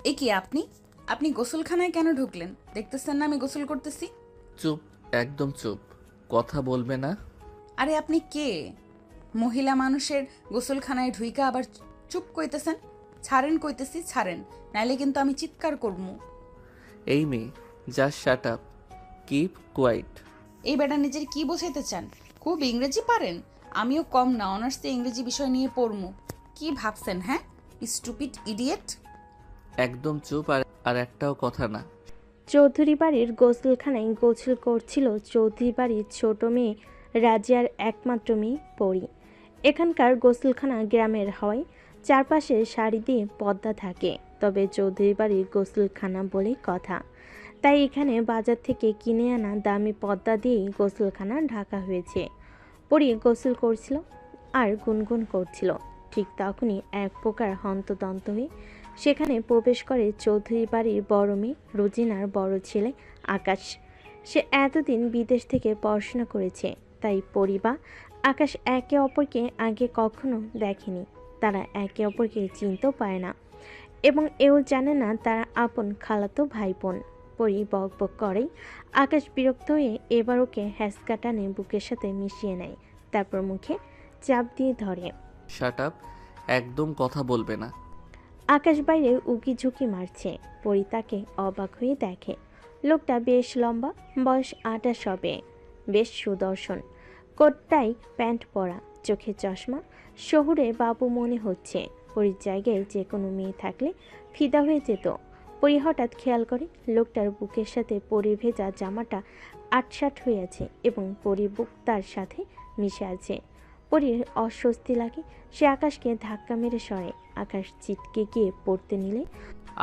এ কি আপনি আপনি গোসলখানায় কেন ঢুকলেন? দেখতেছেন না আমি গোসল করতেছি। চুপ, একদম চুপ। কথা বলবে না? আরে আপনি কে? মহিলা মানুষের গোসলখানায় ঢুইকা আবার চুপ কইতেছেন? ছাড়েন কইতেছি, ছাড়েন, নাইলে কিন্তু আমি চিৎকার করবো। এই মেয়ে, just shut up, keep quiet. এই বেটা নিজের কি বোঝাইতে চান? খুব ইংরেজি পারেন? আমিও কম না, অনার্সে ইংরেজি বিষয় নিয়ে পড়মু। কি ভাবছেন হ্যাঁ, স্টুপিড ইডিয়েট? একদম চুপ, আর একটাও কথা না। চৌধুরী বাড়ির গোসলখানায় গোসল করছিল চৌধুরী বাড়ির ছোট মেয়ে রাজিয়ার একমাত্র মেয়ে পরি। এখানকার গোসলখানা গ্রামের হয়, চারপাশে সারি দিয়ে পর্দা থাকে, তবে চৌধুরী বাড়ির গোসলখানা বলে কথা। তাই এখানে বাজার থেকে কিনে আনা দামি পর্দা দিয়েই গোসলখানা ঢাকা হয়েছে। পরি গোসল করছিল আর গুনগুন করছিল। ঠিক তখনই এক প্রকার হন্তদন্ত হয়ে সেখানে প্রবেশ করে চৌধুরী বাড়ির বড় মেয়ে রোজিনার বড় ছেলে আকাশ। সে এতদিন বিদেশ থেকে পড়াশোনা করেছে, তাই পরিবা আকাশ একে অপরকে আগে কখনো দেখেনি। তারা একে অপরকে চিনতেও পারে না এবং এও জানে না তারা আপন খালাতো ভাই বোন। পরি বক বক করেই আকাশ বিরক্ত হয়ে এবার ওকে হ্যাসকা টানে বুকের সাথে মিশিয়ে নেয়, তারপর মুখে চাপ দিয়ে ধরে। শাট আপ, একদম কথা বলবে না। আকাশ বাইরে উকি ঝুঁকি মারছে। পরি তাকে অবাক হয়ে দেখে। লোকটা বেশ লম্বা, বয়স 28 হবে, বেশ সুদর্শন, কোটটাই প্যান্ট পরা, চোখে চশমা, শহুরে বাবু মনে হচ্ছে। পরির জায়গায় যে কোনো মেয়ে থাকলে ফিদা হয়ে যেত। পরি হঠাৎ খেয়াল করে লোকটার বুকের সাথে পরির ভেজা জামাটা আটসাট হয়ে আছে এবং পরির বুক তার সাথে মিশে আছে। পরির অস্বস্তি লাগে। সে আকাশকে ধাক্কা মেরে সরে। আকাশ চিটকে গিয়ে পড়তে নিলে।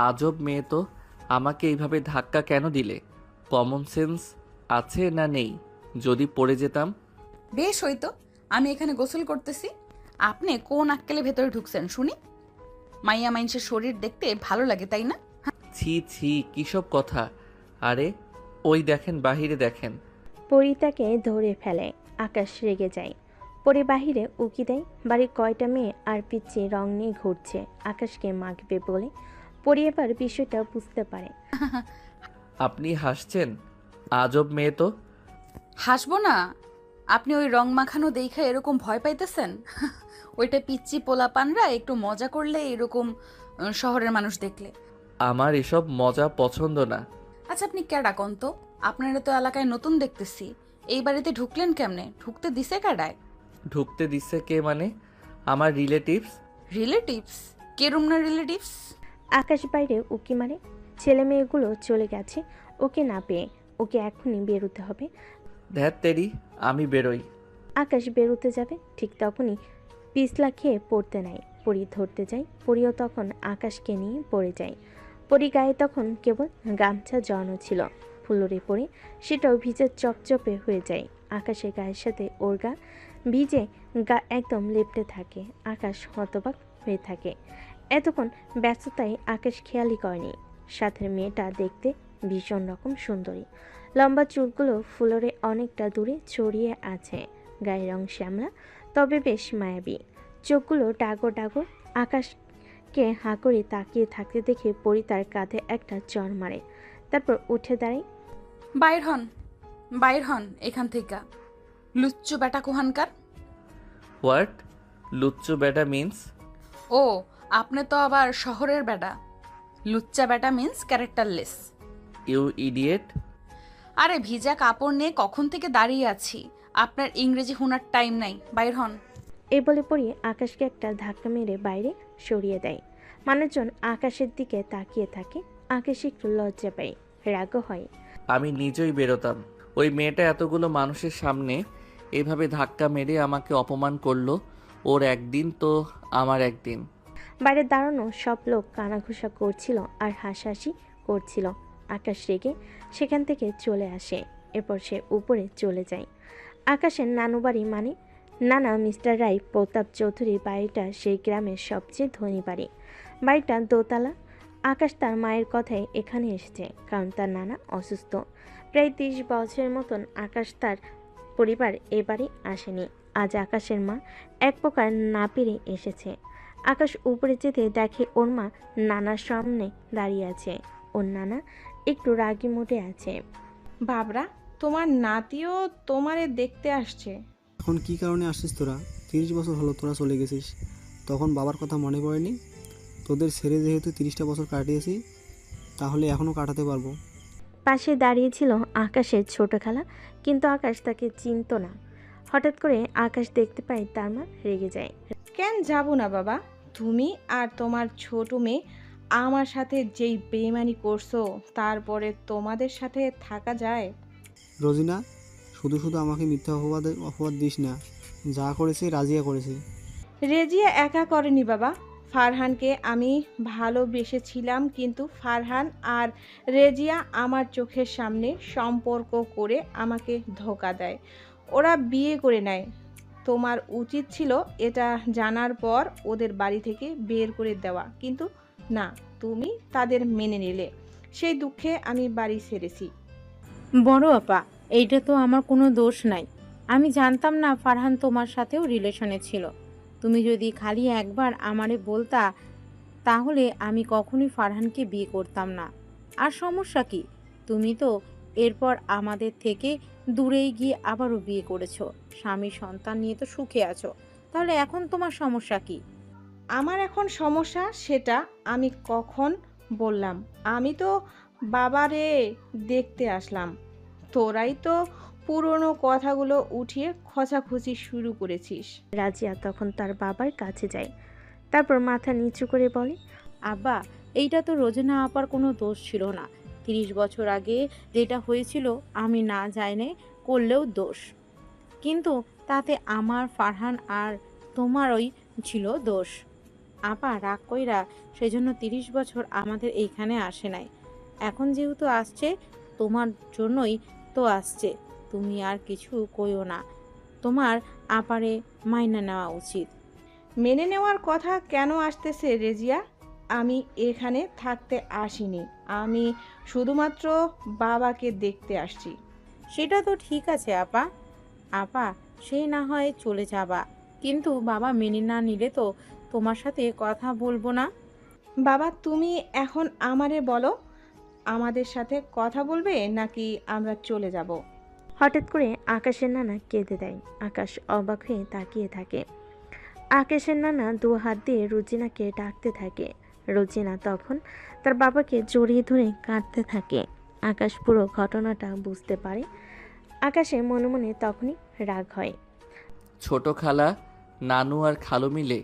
আজব মেয়ে তো, আমাকে এইভাবে ধাক্কা কেন দিলে? কমন সেন্স আছে না নেই? যদি পড়ে যেতাম? বেশ হইতো, আমি এখানে গোসল করতেছি, আপনি কোন আক্কেলে ভেতরে ঢুকছেন শুনি? মাইয়া মাইনসের শরীর দেখতে ভালো লাগে তাই না? ছি ছি, কিসব কথা? আরে ওই দেখেন, বাহিরে দেখেন। পরি তাকে ধরে ফেলে। আকাশ রেগে যায়। পরি বাহিরে উকি দেয়। বাড়ির কয়টা মেয়ে আর পিচ্ছি রং নিয়ে ঘুরছে আকাশকে মাখবে বলে। পরি এবার বিষয়টা বুঝতে পারে। আপনি হাসছেন? আজব মেয়ে তো। হাসবো না? আপনি ওই রং মাখানো দেখে এরকম ভয় পাইতেছেন? ওইটা পিচ্চি পোলাপানরা একটু মজা করলে এরকম, শহরের মানুষ দেখলে। আমার এসব মজা পছন্দ না। আচ্ছা আপনি কেডা কোন তো? আপনারা তো এলাকায় নতুন দেখতেছি, এই বাড়িতে ঢুকলেন কেমনে? ঢুকতে দিছে কেডায়? ঢুকতে দিচ্ছে কে মানে? আমার রিলেটিভস। রিলেটিভস? কেরম না রিলেটিভস? আকাশ বাইরে উকি মারে। ছেলে মেয়েগুলো চলে গেছে ওকে না পেয়ে। ওকে এখনই বেরোতে হবে। ধ্যাত তেরি, আমি বেরোই। আকাশ বেরোতে যাবে, ঠিক তখনই পিছলা খেয়ে পড়তে নাই। পরি ধরতে যায়। পরিও তখন আকাশকে নিয়ে পড়ে যায়। পরি গায়ে তখন কেবল গামছা জড়ানো ছিল। ফুলরে পরে সেটাও ভিজে চপচপে হয়ে যায়। আকাশের গায়ের সাথে ওর গা ভিজে, গা একদম লেপ্টে থাকে। আকাশ হতবাক হয়ে থাকে। এতক্ষণ ব্যস্ততায় আকাশ খেয়ালই করেনি সাথের মেয়েটা দেখতে ভীষণ রকম সুন্দরী। লম্বা চুলগুলো ফুলরে অনেকটা দূরে ছড়িয়ে আছে। গায়ের রং শ্যামলা, তবে বেশ মায়াবী। চোখগুলো ডাগর ডাগর। আকাশকে হাঁ করে তাকিয়ে থাকতে দেখে পরি তার কাঁধে একটা চড় মারে, তারপর উঠে দাঁড়ায়। বাইর হন, বাইর হন এখান থেকে, লুচ্চু বেটা কোহানকার। হোয়াট? লুচ্চু বেটা মিন্স? ও, আপনি তো আবার শহরের বেটা। লুচ্চা বেটা মিন্স ক্যারেক্টারলেস। You idiot. আরে ভিজা কাপড় নিয়ে কখন থেকে দাঁড়িয়ে আছি, আপনার ইংরেজি হুনার টাইম নাই, বাইর হন। এই বলে পড়ি আকাশকে একটা ধাক্কা মেরে বাইরে সরিয়ে দেয়। মানুষজন আকাশের দিকে তাকিয়ে থাকে। আকাশ একটু লজ্জা পায়, রাগও হয়। আমি নিজেই বেরোতাম। ওই মেয়েটা এতগুলো মানুষের সামনে এভাবে ধাক্কা মেরে আমাকে অপমান করলো। ওর একদিন তো আমার একদিন। বাইরে দাঁড়ানো সব লোক কানাঘুষা করছিল আর হাসাহাসি করছিল। আকাশ রেগে সেখান থেকে চলে আসে। এরপর সে উপরে চলে যায়। আকাশের নানু বাড়ি মানে নানা মিস্টার রায় প্রতাপ চৌধুরী বাড়িটা সেই গ্রামের সবচেয়ে ধনী বাড়ি। বাড়িটা দোতলা। আকাশ তার মায়ের কথায় এখানে এসেছে, কারণ তার নানা অসুস্থ। প্রায় 30 বছরের মতন আকাশ তার পরিবার এ বাড়ি আসেনি। আজ আকাশের মা এক প্রকার না পেরে এসেছে। আকাশ উপরে যেতে দেখে ওর মা নানার সামনে দাঁড়িয়ে আছে। ওর নানা একটু রাগী মোটে আছে। বাবরা, তোমার নাতিও তোমারে দেখতে আসছে। এখন কি কারণে আসছিস তোরা? 30 বছর হলো তোরা চলে গেছিস, তখন বাবার কথা মনে পড়েনি? তোদের ছেড়ে যেহেতু 30টা বছর কাটিয়েছি, তাহলে এখনও কাটাতে পারবো। পাশে দাঁড়িয়েছিল আকাশের ছোট খালা, কিন্তু আকাশ তাকে চিনত না। হঠাৎ করে আকাশ দেখতে পায় তার মা রেগে যায়। কেন যাব না বাবা? তুমি আর তোমার ছোট মেয়ে আমার সাথে যেই বেইমানি করছো, তারপরে তোমাদের সাথে থাকা যায়? রোজিনা, শুধু শুধু আমাকে মিথ্যা অপবাদ দিস না। যা করেছে রাজিয়া করেছে। রেজিয়া একা করেনি বাবা। ফারহানকে আমি ভালোবেসেছিলাম, কিন্তু ফারহান আর রেজিয়া আমার চোখের সামনে সম্পর্ক করে আমাকে ধোঁকা দেয়। ওরা বিয়ে করে নেয়। তোমার উচিত ছিল এটা জানার পর ওদের বাড়ি থেকে বের করে দেওয়া, কিন্তু না, তুমি তাদের মেনে নিলে। সেই দুঃখে আমি বাড়ি ছেড়েছি। বড় আপা, এইটা তো আমার কোনো দোষ নাই। আমি জানতাম না ফারহান তোমার সাথেও রিলেশনে ছিল। তুমি যদি খালি একবার আমারে বলতা, তাহলে আমি কখনোই ফারহানকে বিয়ে করতাম না। আর সমস্যা কি? তুমি তো এরপর আমাদের থেকে দূরেই গিয়ে আবারও বিয়ে করেছো, স্বামী সন্তান নিয়ে তো সুখে আছো। তাহলে এখন তোমার সমস্যা কি? আমার এখন সমস্যা সেটা আমি কখন বললাম? আমি তো বাবারে দেখতে আসলাম। তোরাই তো পুরনো কথাগুলো উঠিয়ে খোঁচাখুচি শুরু করেছিস। রাজিয়া তখন তার বাবার কাছে যায়, তারপর মাথা নিচু করে বলে, আব্বা, এইটা তো রোজিনা আপার কোনো দোষ ছিল না। 30 বছর আগে যেটা হয়েছিল আমি না জানে করলেও দোষ, কিন্তু তাতে আমার, ফারহান আর তোমারই ছিল দোষ। আপা রাগ কইরা সেজন্য 30 বছর আমাদের এইখানে আসে নাই। এখন যেহেতু আসছে, তোমার জন্যই তো আসছে। তুমি আর কিছু কইও না। তোমার আপারে মাইনা নেওয়া উচিত। মেনে নেওয়ার কথা কেন আসতেছে রেজিয়া? আমি এখানে থাকতে আসিনি। আমি শুধুমাত্র বাবাকে দেখতে আসছি। সেটা তো ঠিক আছে আপা। আপা, সেই না হয় চলে যাবা, কিন্তু বাবা মেনে না নিলে তো তোমার সাথে কথা বলবো না। বাবা, তুমি এখন আমারে বলো, আমাদের সাথে কথা বলবে নাকি আমরা চলে যাব? হঠাৎ করে আকাশের নানা কেঁদে দেয়। আকাশ অবাক হয়ে তাকিয়ে থাকে। আকাশের নানা 2 হাত দিয়ে রুজিনাকে ডাকতে থাকে। রুজিনা তখন তার বাবাকে জড়িয়ে ধরে কাঁদতে থাকে। আকাশ পুরো ঘটনাটা বুঝতে পারে। আকাশে মনে মনে তখনই রাগ হয়। ছোট খালা, নানু আর খালু মিলে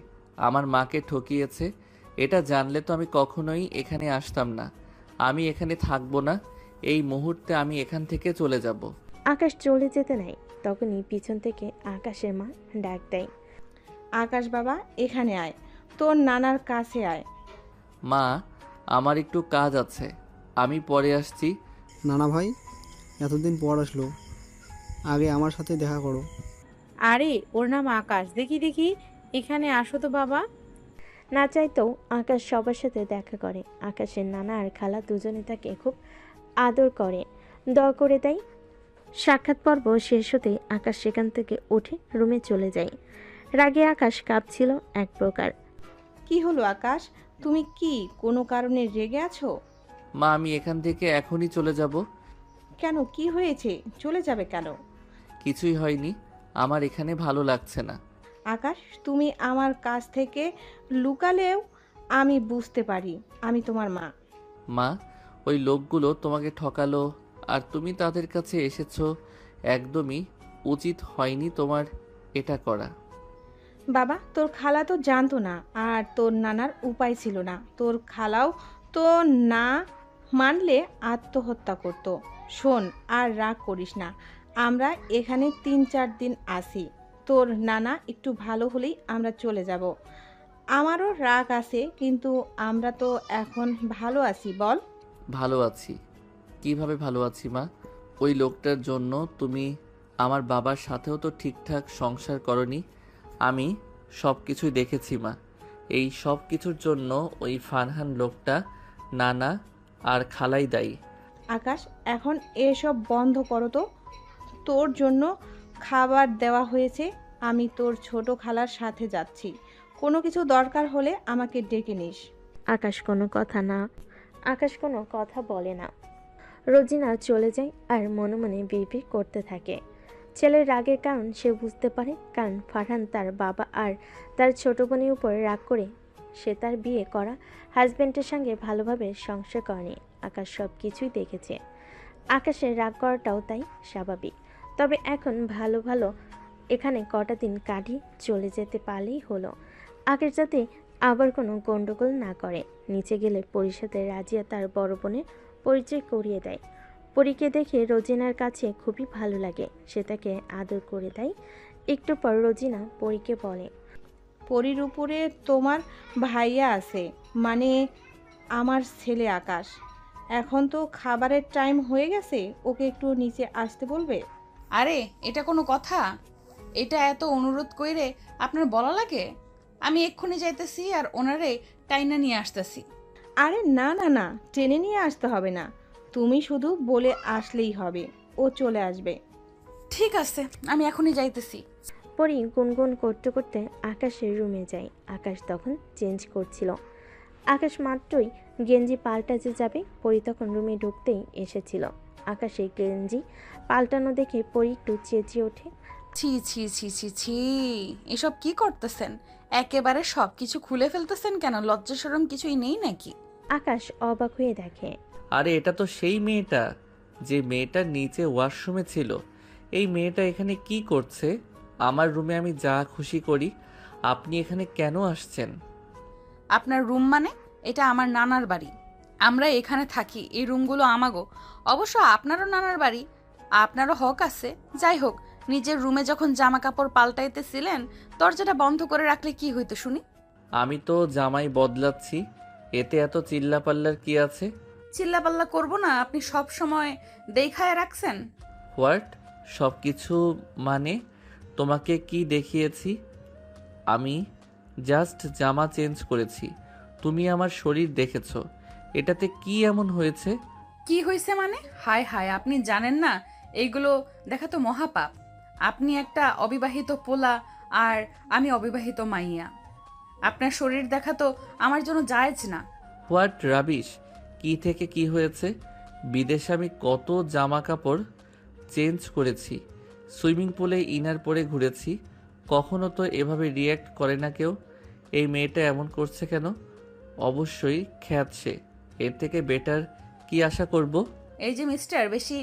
আমার মাকে ঠকিয়েছে। এটা জানলে তো আমি কখনোই এখানে আসতাম না। আমি এখানে থাকবো না। এই মুহূর্তে আমি এখান থেকে চলে যাব। আকাশ চলে যেতে নেয়, তখনই পিছন থেকে আকাশের মা ডাক দেয়, আকাশ বাবা, এখানে আয়, তোর নানার কাছে আয়। মা, আমার একটু কাজ আছে, আমি পরে আসছি। নানা ভাই এতদিন পর আসলো, আগে আমার সাথে দেখা করো। আরে ওর নাম আকাশ, দেখি দেখি, এখানে আসো তো বাবা। না চাইতেও আকাশ সবার সাথে দেখা করে। আকাশের নানা আর খালা দুজনে তাকে খুব আদর করে, দয়া করে দেয়। সাক্ষাৎ পর্ব শেষ হতে আকাশ সেখান থেকে উঠে রুমে চলে যায়। রাগে আকাশ কাঁপছিল এক প্রকার। কি হলো আকাশ, তুমি কি কোনো কারণে রেগে আছো? মা, আমি এখান থেকে এখনই চলে যাব। কেন, কি হয়েছে? চলে যাবে কেন? কিছুই হয়নি, আমার এখানে ভালো লাগছে না। আকাশ, তুমি আমার কাছ থেকে লুকালেও আমি বুঝতে পারি আমি তোমার মা। মা, ওই লোকগুলো তোমাকে ঠকালো আর তুমি তাদের কাছে এসেছো। একদমই উচিত হয়নি তোমার এটা করা। বাবা, তোর খালা তো জানতো না, আর তোর নানার উপায় ছিল না। তোর খালাও তো না মানলে আত্মহত্যা করত। শোন, আর রাগ করিস না, আমরা এখানে 3-4 দিন আসি। তোর নানা একটু ভালো হলেই আমরা চলে যাব। আমারও রাগ আছে, কিন্তু আমরা তো এখন ভালো আছি, বল। ভালো আছি? কিভাবে ভালো আছি মা? ওই লোকটার জন্য তুমি আমার বাবার সাথেও তো ঠিকঠাক সংসার করনি। আমি সব কিছুই দেখেছি মা। এই সব কিছুর জন্য ওই ফারহান লোকটা, নানা আর খালাই দায়ী। আকাশ, এখন এসব বন্ধ করো তো। তোর জন্য খাবার দেওয়া হয়েছে, আমি তোর ছোট খালার সাথে যাচ্ছি। কোনো কিছু দরকার হলে আমাকে ডেকে নিস। আকাশ কোনো কথা বলে না। রোজিনা চলে যায় আর মনে মনে বিড়বিড় করতে থাকে। ছেলের রাগের কারণ সে বুঝতে পারে, কারণ ফারহান তার বাবা আর তার ছোট বোনের উপর রাগ করে সে তার বিয়ে করা হাজব্যান্ডের সঙ্গে ভালোভাবে সংসার করেনি। আকাশ সব কিছুই দেখেছে। আকাশের রাগ করাটাও তাই স্বাভাবিক। তবে এখন ভালো ভালো এখানে কটা দিন কাটিয়ে চলে যেতে পারলেই হলো। আকাশ যাতে আবার কোনো গন্ডগোল না করে। নিচে গেলে পরীর সাথে রাজিয়া তার বড় বোনের পরিচয় করিয়ে দেয়। পরীকে দেখে রোজিনার কাছে খুবই ভালো লাগে। সে তাকে আদর করে দেয়। একটু পর রোজিনা পরীকে বলে, পরীর উপরে তোমার ভাইয়া আছে, মানে আমার ছেলে আকাশ। এখন তো খাবারের টাইম হয়ে গেছে, ওকে একটু নিচে আসতে বলবে? আরে এটা কোনো কথা? এটা এত অনুরোধ কইরে আপনার বলা লাগে? আমি এক্ষুনি যাইতেছি আর ওনারে টাইনা নিয়ে আসতেছি। আরে না না না, টেনে নিয়ে আসতে হবে না, তুমি শুধু বলে আসলেই হবে, ও চলে আসবে। ঠিক আছে, আমি এখনই যাইতেছি। পরী গুনগুন করতে করতে আকাশের রুমে যায়। আকাশ তখন চেঞ্জ করছিল। আকাশ মাত্রই গেঞ্জি পাল্টাতে যাবে, পরী তখন রুমে ঢুকতেই এসেছিল। আকাশের গেঞ্জি পাল্টানো দেখে পরী একটু চেঁচিয়ে ওঠে। ছি ছি ছি ছি ছি, এসব কি করতেছেন? একেবারে সব কিছু খুলে ফেলতেছেন কেন? লজ্জা শরম কিছুই নেই নাকি? আকাশ অবাক হয়ে দেখে আরে এটা তো সেই মেয়েটা, যে মেয়েটা নিচে ওয়াশরুমে ছিল। এই মেয়েটা এখানে কি করছে? আমার রুমে আমি যা খুশি করি, আপনি এখানে কেন আসছেন? আপনার রুম মানে? এটা আমার নানার বাড়ি, আমরা এখানে থাকি, এই রুমগুলো আমাগো। অবশ্য আপনারও নানার বাড়ি, আপনারও হক আছে। যাই হোক, নিজের রুমে যখন জামা কাপড় পাল্টাইতেছিলেন দরজাটা বন্ধ করে রাখলে কি হইতো শুনি? আমি তো জামাই বদলাচ্ছি, এতে এত চিল্লাপাল্লার কি আছে? চিল্লাপাল্লা করবো না, আপনি সব সময় দেখায় রাখছেন। হোয়াট? সব কিছু মানে? তোমাকে কি দেখিয়েছি? আমি জাস্ট জামা চেঞ্জ করেছি, তুমি আমার শরীর দেখেছো, এটাতে কি এমন হয়েছে? কি হয়েছে মানে? হায় হায়, আপনি জানেন না এইগুলো দেখা তো মহাপাপ। আপনি একটা অবিবাহিত পোলা আর আমি অবিবাহিত মাইয়া, আপনার শরীর দেখা তো আমার জন্য জায়েজ না। What rubbish! কি থেকে কি হয়েছে? বিদেশে আমি কত জামা কাপড় চেঞ্জ করেছি, সুইমিং পুলে ইনার পরে ঘুরেছি, কখনো তো এভাবে রিয়্যাক্ট করে না কেউ। এই মেয়েটা এমন করছে কেন? অবশ্যই খ্যাত সে, এর থেকে বেটার কি আশা করব? এই যে মিস্টার, বেশি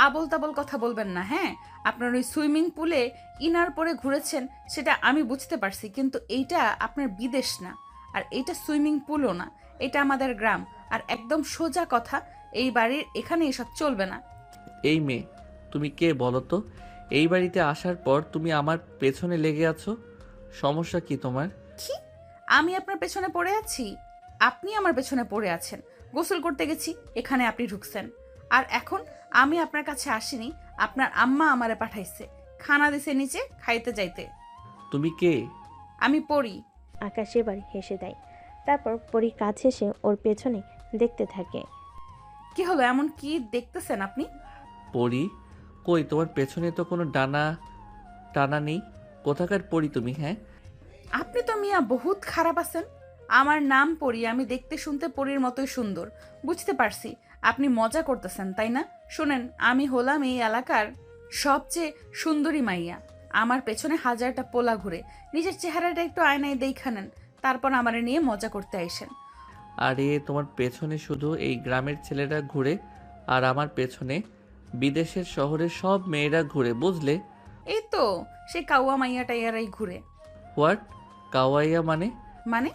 আবল তাবল কথা বলবেন না, হ্যাঁ? আপনার ওই সুইমিং পুলে ইনার পরে ঘুরেছেন সেটা আমি বুঝতে পারছি, কিন্তু এইটা আপনার বিদেশ না, আর এইটা সুইমিং পুলও না, এটা আমাদের গ্রাম। আর একদম সোজা কথা, এই বাড়ির এখানে এসব চলবে না। এই মেয়ে, তুমি কে বলো তো? এই বাড়িতে আসার পর তুমি আমার পেছনে লেগে আছো, সমস্যা কি তোমার? কি? আমি আপনার পেছনে পড়ে আছি? আপনি আমার পেছনে পড়ে আছেন। গোসল করতে গেছি, এখানে আপনি ঢুকছেন। আর এখন আমি আপনার কাছে আসিনি, আপনার আম্মা আমারে পাঠাইছে, খানা দিছে নিচে খাইতে যাইতে। তুমি কে? আমি পড়ি। আকাশ এবার হেসে দেয়। তারপর পরী কাছে এসে ওর পেছনে দেখতে থাকে। কি হলো, এমন কি দেখতেছেন আপনি? পড়ি? কই, তোমার পেছনে তো কোনো ডানা টানা নেই। কোথাকার পড়ি তুমি? হ্যাঁ, আপনি তো মিয়া বহুত খারাপ আছেন। আমার নাম পড়ি, আমি দেখতে শুনতে পরীর মতোই সুন্দর। বুঝতে পারছি আপনি মজা করতেছেন, তাই না? শোনেন, আমি হলাম এই এলাকার সবচেয়ে সুন্দরী মাইয়া। আমার পেছনে হাজারটা পোলা ঘুরে, নিজের চেহারাটা একটু আয়নায় দেখা নেন, তারপর আমারে নিয়ে মজা করতে আইসেন। আরে তোমার পেছনে শুধু এই গ্রামের ছেলেরা ঘুরে, আর আমার পেছনে বিদেশের শহরের সব মেয়েরা ঘুরে, বুঝলে? এই তো সে কাউয়া মাইয়া টাইয়ারাই ঘুরে। হোয়াট? কাওয়াইয়া মানে? মানে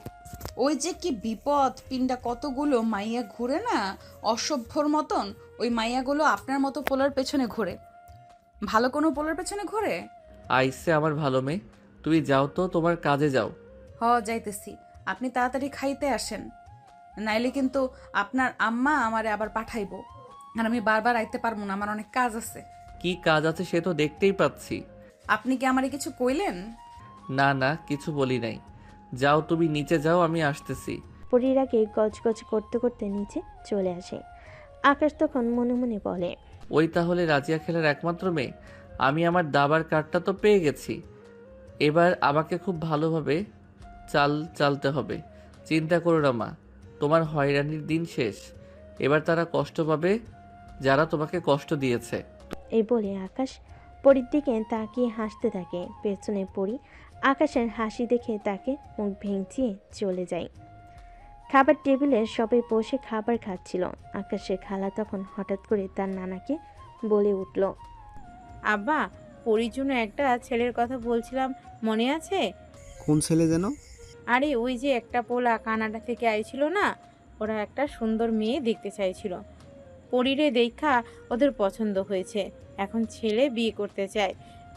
ওই যে কি বিপদ, পিন্ডা কতগুলো মাইয়া ঘুরে না অসভ্যর মতন, ওই মাইয়াগুলো আপনার মতো পোলার পেছনে ঘোরে। ভালো কোনো পোলার পেছনে ঘোরে? আইসে আমার ভালো মেয়ে, তুমি যাও তো, তোমার কাজে যাও। যাইতেছি, আপনি তাড়াতাড়ি খাইতে আসেন, নাইলে কিন্তু আপনার আম্মা আমারে আবার পাঠাইবো, আর আমি বারবার আইতে পারবো না, আমার অনেক কাজ আছে। কি কাজ আছে সে তো দেখতেই পাচ্ছি। আপনি কি আমারে কিছু কইলেন? না না, কিছু বলি নাই। যাও তুমি নিচে যাও, আমি আসতেছি। পরীর আগে গজগজ করতে করতে নিচে চলে আসে। আকাশ তখন মনে মনে বলে, ওই তাহলে রাজিয়া খেলার একমাত্র মেয়ে। আমি আমার দাবার কার্ডটা তো পেয়ে গেছি, এবার আমাকে খুব ভালোভাবে চালতে হবে। চিন্তা করো না মা, তোমার হয়রানির দিন শেষ। এবার তারা কষ্ট পাবে যারা তোমাকে কষ্ট দিয়েছে। এই বলে আকাশ পরীর দিকে তাকিয়ে হাসতে থাকে। পেছনে পরী আকাশের হাসি দেখে তাকে মুখ ভেঙচিয়ে চলে যায়। খাবার টেবিলে সবাই বসে খাবার খাচ্ছিল। আকাশের খালা তখন হঠাৎ করে তার নানাকে বলে উঠল, আব্বা, পরির জন্য একটা ছেলের কথা বলছিলাম, মনে আছে? কোন ছেলে যেন? আরে ওই যে একটা পোলা কানাডা থেকে আইছিল না, ওরা একটা সুন্দর মেয়ে দেখতে চাইছিল। পরিরে দেখা ওদের পছন্দ হয়েছে। এখন ছেলে বিয়ে করতে চায়।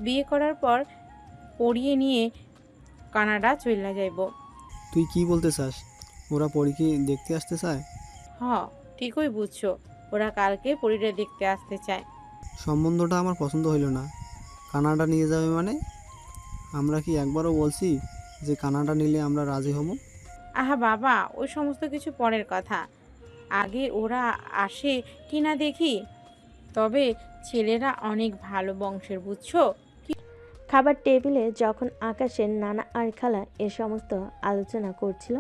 বিয়ে করার পর পরিয়ে নিয়ে কানাডা চলে যাইব। তুই কি বলতে চাস? ওরা পরীকে দেখতে আসতে চায়? হ, ঠিকই বুঝছো। ওরা কালকে পরিরে দেখতে আসতে চায়। সম্বন্ধটা আমার পছন্দ হইল না। কানাডা নিয়ে যাবে মানে? আমরা কি একবারও বলছি যে কানাডা নিলে আমরা রাজি হব? আহা বাবা, ওই সমস্ত কিছু পরের কথা। আগে ওরা আসে কি না দেখি। তবে ছেলেরা অনেক ভালো বংশের, বুঝছো? খাবার টেবিলে যখন আকাশের নানা আর খালা এ সমস্ত আলোচনা করছিল,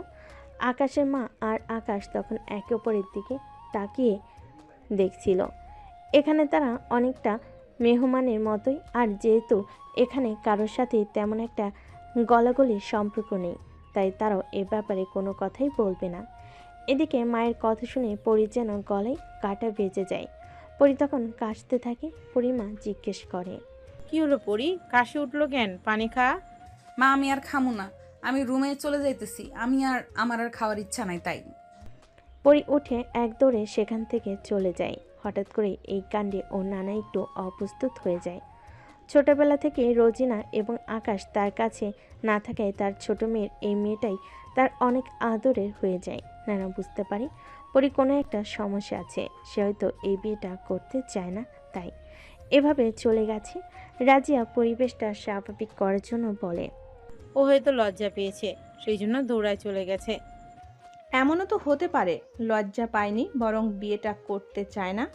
আকাশের মা আর আকাশ তখন একে অপরের দিকে তাকিয়ে দেখছিল। এখানে তারা অনেকটা মেহমানের মতোই, আর যেহেতু এখানে কারোর সাথে তেমন একটা গলাগলির সম্পর্ক নেই, তাই তারাও এ ব্যাপারে কোনো কথাই বলবে না। এদিকে মায়ের কথা শুনে পরি যেন গলায় কাটা বেজে যায়। পরি তখন কাশতে থাকে। পরিমা জিজ্ঞেস করে, কি হলো পরি, কাশি উঠলো কেন? পানি খা। মা আমি আর খামু না, আমি রুমে চলে যাইতেছি। আমার আর খাওয়ার ইচ্ছা নাই তাই। পরি উঠে এক দৌড়ে সেখান থেকে চলে যায়। হঠাৎ করে এই কাণ্ডে ওর নানা একটু অপ্রস্তুত হয়ে যায়। ছোটবেলা থেকে রোজিনা এবং আকাশ তার কাছে না থাকায় তার ছোট মেয়ের এই মেয়েটাই তার অনেক আদরের হয়ে যায়। নানা বুঝতে পারে পরি কোনো একটা সমস্যা আছে, সে হয়তো এই বিয়েটা করতে চায় না, তাই এভাবে চলে গেছে। রাজিয়া পরিবেশটা স্বাভাবিক করার জন্য বলে, ও হয়তো লজ্জা পেয়েছে, সেই জন্য দৌড়ায় চলে গেছে। এমনও তো হতে পারে লজ্জা পায়নি, বরং বিয়েটা করতে চায় না।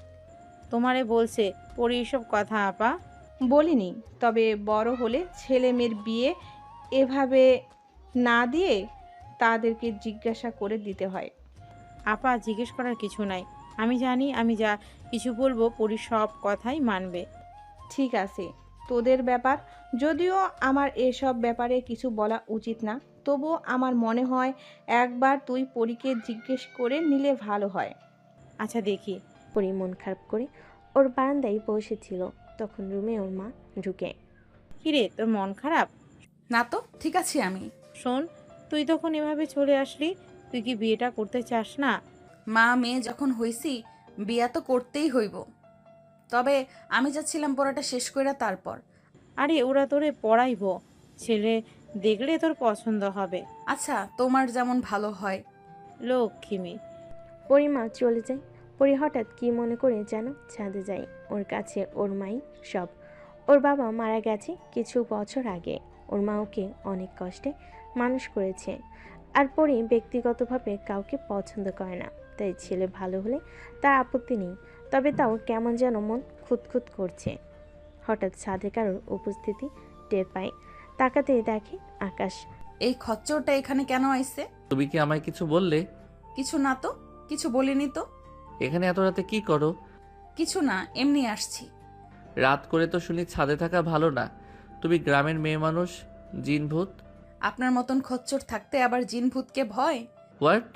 তোমারে বলছে পরি এসব কথা আপা? বলিনি, তবে বড় হলে ছেলে মেয়ের বিয়ে এভাবে না দিয়ে তাদেরকে জিজ্ঞাসা করে দিতে হয়। আপা, জিজ্ঞেস করার কিছু নাই। আমি জানি আমি যা কিছু বলবো পরি সব কথাই মানবে। ঠিক আছে, তোদের ব্যাপার। যদিও আমার এসব ব্যাপারে কিছু বলা উচিত না, তবুও আমার মনে হয় একবার তুই পরীকে জিজ্ঞেস করে নিলে ভালো হয়। আচ্ছা দেখি। পরি মন খারাপ করে ওর বারান্দায় বসেছিল। তখন রুমে ওর মা ঢুকে। কিরে, তোর মন খারাপ? না তো, ঠিক আছি আমি। শোন, তুই তখন এভাবে চলে আসলি, তুই কি বিয়েটা করতে চাস না? মা মেয়ে যখন হইছি, বিয়া তো করতেই হইব। তবে আমি যাচ্ছিলাম পড়াটা শেষ কইরা তারপর। আরে ওরা তোরে পড়াইবো, ছেলে দেখলে তোর পছন্দ হবে। আচ্ছা, তোমার যেমন ভালো হয়। লক্ষ্মী মেয়ে। পরিমা চলে যায়। পরি হঠাৎ কি মনে করে যেন ছাদে যায়। ওর কাছে ওর মাই সব। ওর বাবা মারা গেছে কিছু বছর আগে। ওর মা ওকে অনেক কষ্টে মানুষ করেছে। আর পরি ব্যক্তিগতভাবে কাউকে পছন্দ করে না, তাই ছেলে ভালো হলে তার আপত্তি নেই। তবে তাও কেমন যেন মন খুঁতখুত করছে। হঠাৎ ছাদে কারোর উপস্থিতি টের পায়। তাকাতে দেখে আকাশ। এই খচ্চরটা এখানে কেন আইছে? তুমি কি আমায় কিছু বললে? কিছু না তো, কিছু বলিনি তো। এখানে এত রাতে কি করো? কিছু না, এমনি আসছি। রাত করে তো শুনি ছাদে থাকা ভালো না। তুমি গ্রামের মেয়ে মানুষ, জিন ভূত। আপনার মতন খচ্চর থাকতে আবার জিন ভূতকে ভয়? হোয়াট?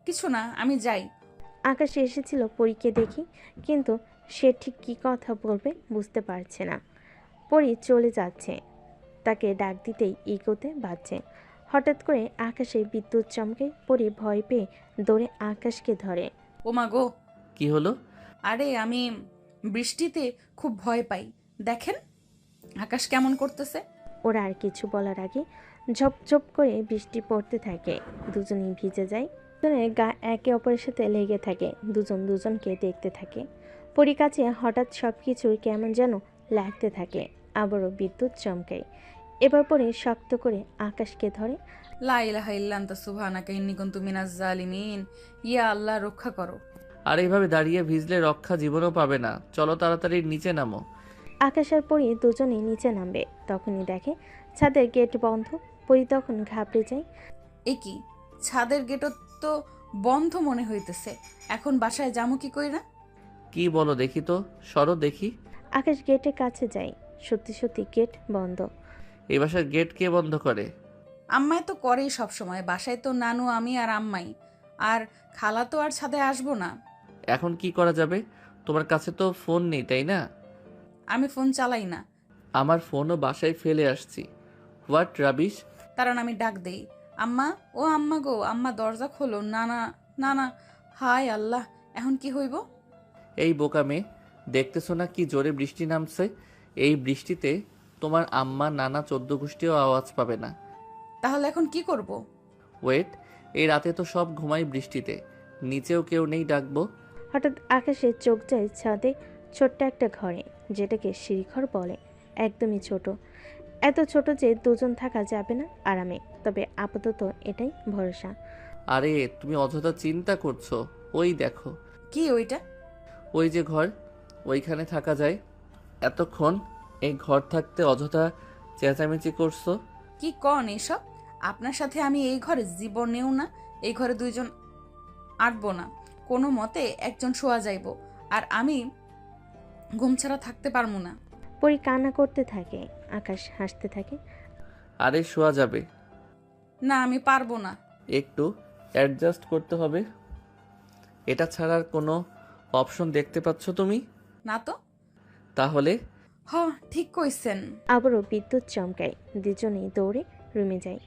কিছু না, আমি যাই। আকাশ এসেছিল পরীকে দেখি, কিন্তু সে ঠিক কী কথা বলবে বুঝতে পারছে না। পরী চলে যাচ্ছে, তাকে ডাক দিতেই ইগোতে বাজছে। হঠাৎ করে আকাশে বিদ্যুৎ চমকে পরী ভয় পেয়ে দৌড়ে আকাশকে ধরে। ওমা গো! কি হলো? আরে আমি বৃষ্টিতে খুব ভয় পাই। দেখেন আকাশ কেমন করতেছে। ওরা আর কিছু বলার আগে ঝপঝপ করে বৃষ্টি পড়তে থাকে। দুজনেই ভিজে যায়। দুজনের গা একে অপরের সাথে লেগে থাকে। দুজন দুজনকে দেখতে থাকে। পরী কাছে হঠাৎ সব কিছুই কেমন যেন লাগতে থাকে। আবারও বিদ্যুৎ চমকায়। এবার পরে শক্ত করে আকাশকে ধরে। লা ইলাহা ইল্লা আনতা সুবহানাকা ইন্নী কুনতু মিনাজ জালিমিন। ইয়া আল্লাহ, রক্ষা করো। আর এইভাবে দাঁড়িয়ে ভিজলে রক্ষা জীবনও পাবে না। চলো তাড়াতাড়ি নিচে নামো। আকাশ আর পরী দুজনেই নিচে নামবে। তখনই দেখে ছাদের গেট বন্ধ। পরী তখন ঘাবড়ে যায়। এ কি, ছাদের গেটও তো বন্ধ মনে হইতেছে। এখন বাসায় যামু কি কইরা? কি বলো দেখি তো, সরো দেখি। আকাশ গেটের কাছে যায়। সত্যি সত্যি গেট বন্ধ। এই বাসার গেট কে বন্ধ করে? আম্মায় তো করেই সব সময়। বাসায় তো নানু, আমি আর আম্মাই। আর খালা তো আর ছাদে আসবো না। এখন কি করা যাবে? তোমার কাছে তো ফোন নেই, তাই না? আমি ফোন চালাই না। আমার ফোনও বাসায় ফেলে আসছি। What rubbish! কারণ আমি ডাক দেই, আম্মা, ও আম্মা গো, আম্মা দরজা খোলো। না না না না, হায় আল্লাহ, এখন কি হইব? এই বোকা মেয়ে, দেখতেছো না কি জোরে বৃষ্টি নামছে? এই বৃষ্টিতে তোমার আম্মা নানা 14 গোষ্ঠীও আওয়াজ পাবে না। তাহলে এখন কি করব? ওয়েট, এই রাতে তো সব ঘুমাই বৃষ্টিতে, নিচেও কেউ নেই, ডাকবো। হঠাৎ আকাশের চোখ যায় ছাদে ছোট্ট একটা ঘরে, যেটাকে সিঁড়িঘর বলে। একদমই ছোট, এত ছোট যে দুজন থাকা যাবে না আরামে। তবে আপাতত এটাই ভরসা। আরে তুমি অযথা চিন্তা করছো। ওই দেখো, কি ওইটা? ওই যে ঘর, ওইখানে থাকা যায়। এতক্ষণ এই ঘর থাকতে অযথা চেঁচামেচি করছো। কি কন এসব? আপনার সাথে আমি এই ঘরে জীবনেও না। এই ঘরে দুইজন আটবো না। কোনো মতে একজন শোয়া যাইব, আর আমি ঘুম ছাড়া থাকতে পারবো না। পরি কান্না করতে থাকে, আকাশ হাসতে থাকে। আরে শোয়া যাবে, না, আমি পারবো না। একটু অ্যাডজাস্ট করতে হবে। এটা ছাড়ার কোনো অপশন দেখতে পাচ্ছ তুমি? না তো। তাহলে হ, ঠিক কইছেন। আবারও বিদ্যুৎ চমকায়। দুজনেই দৌড়ে রুমে যায়।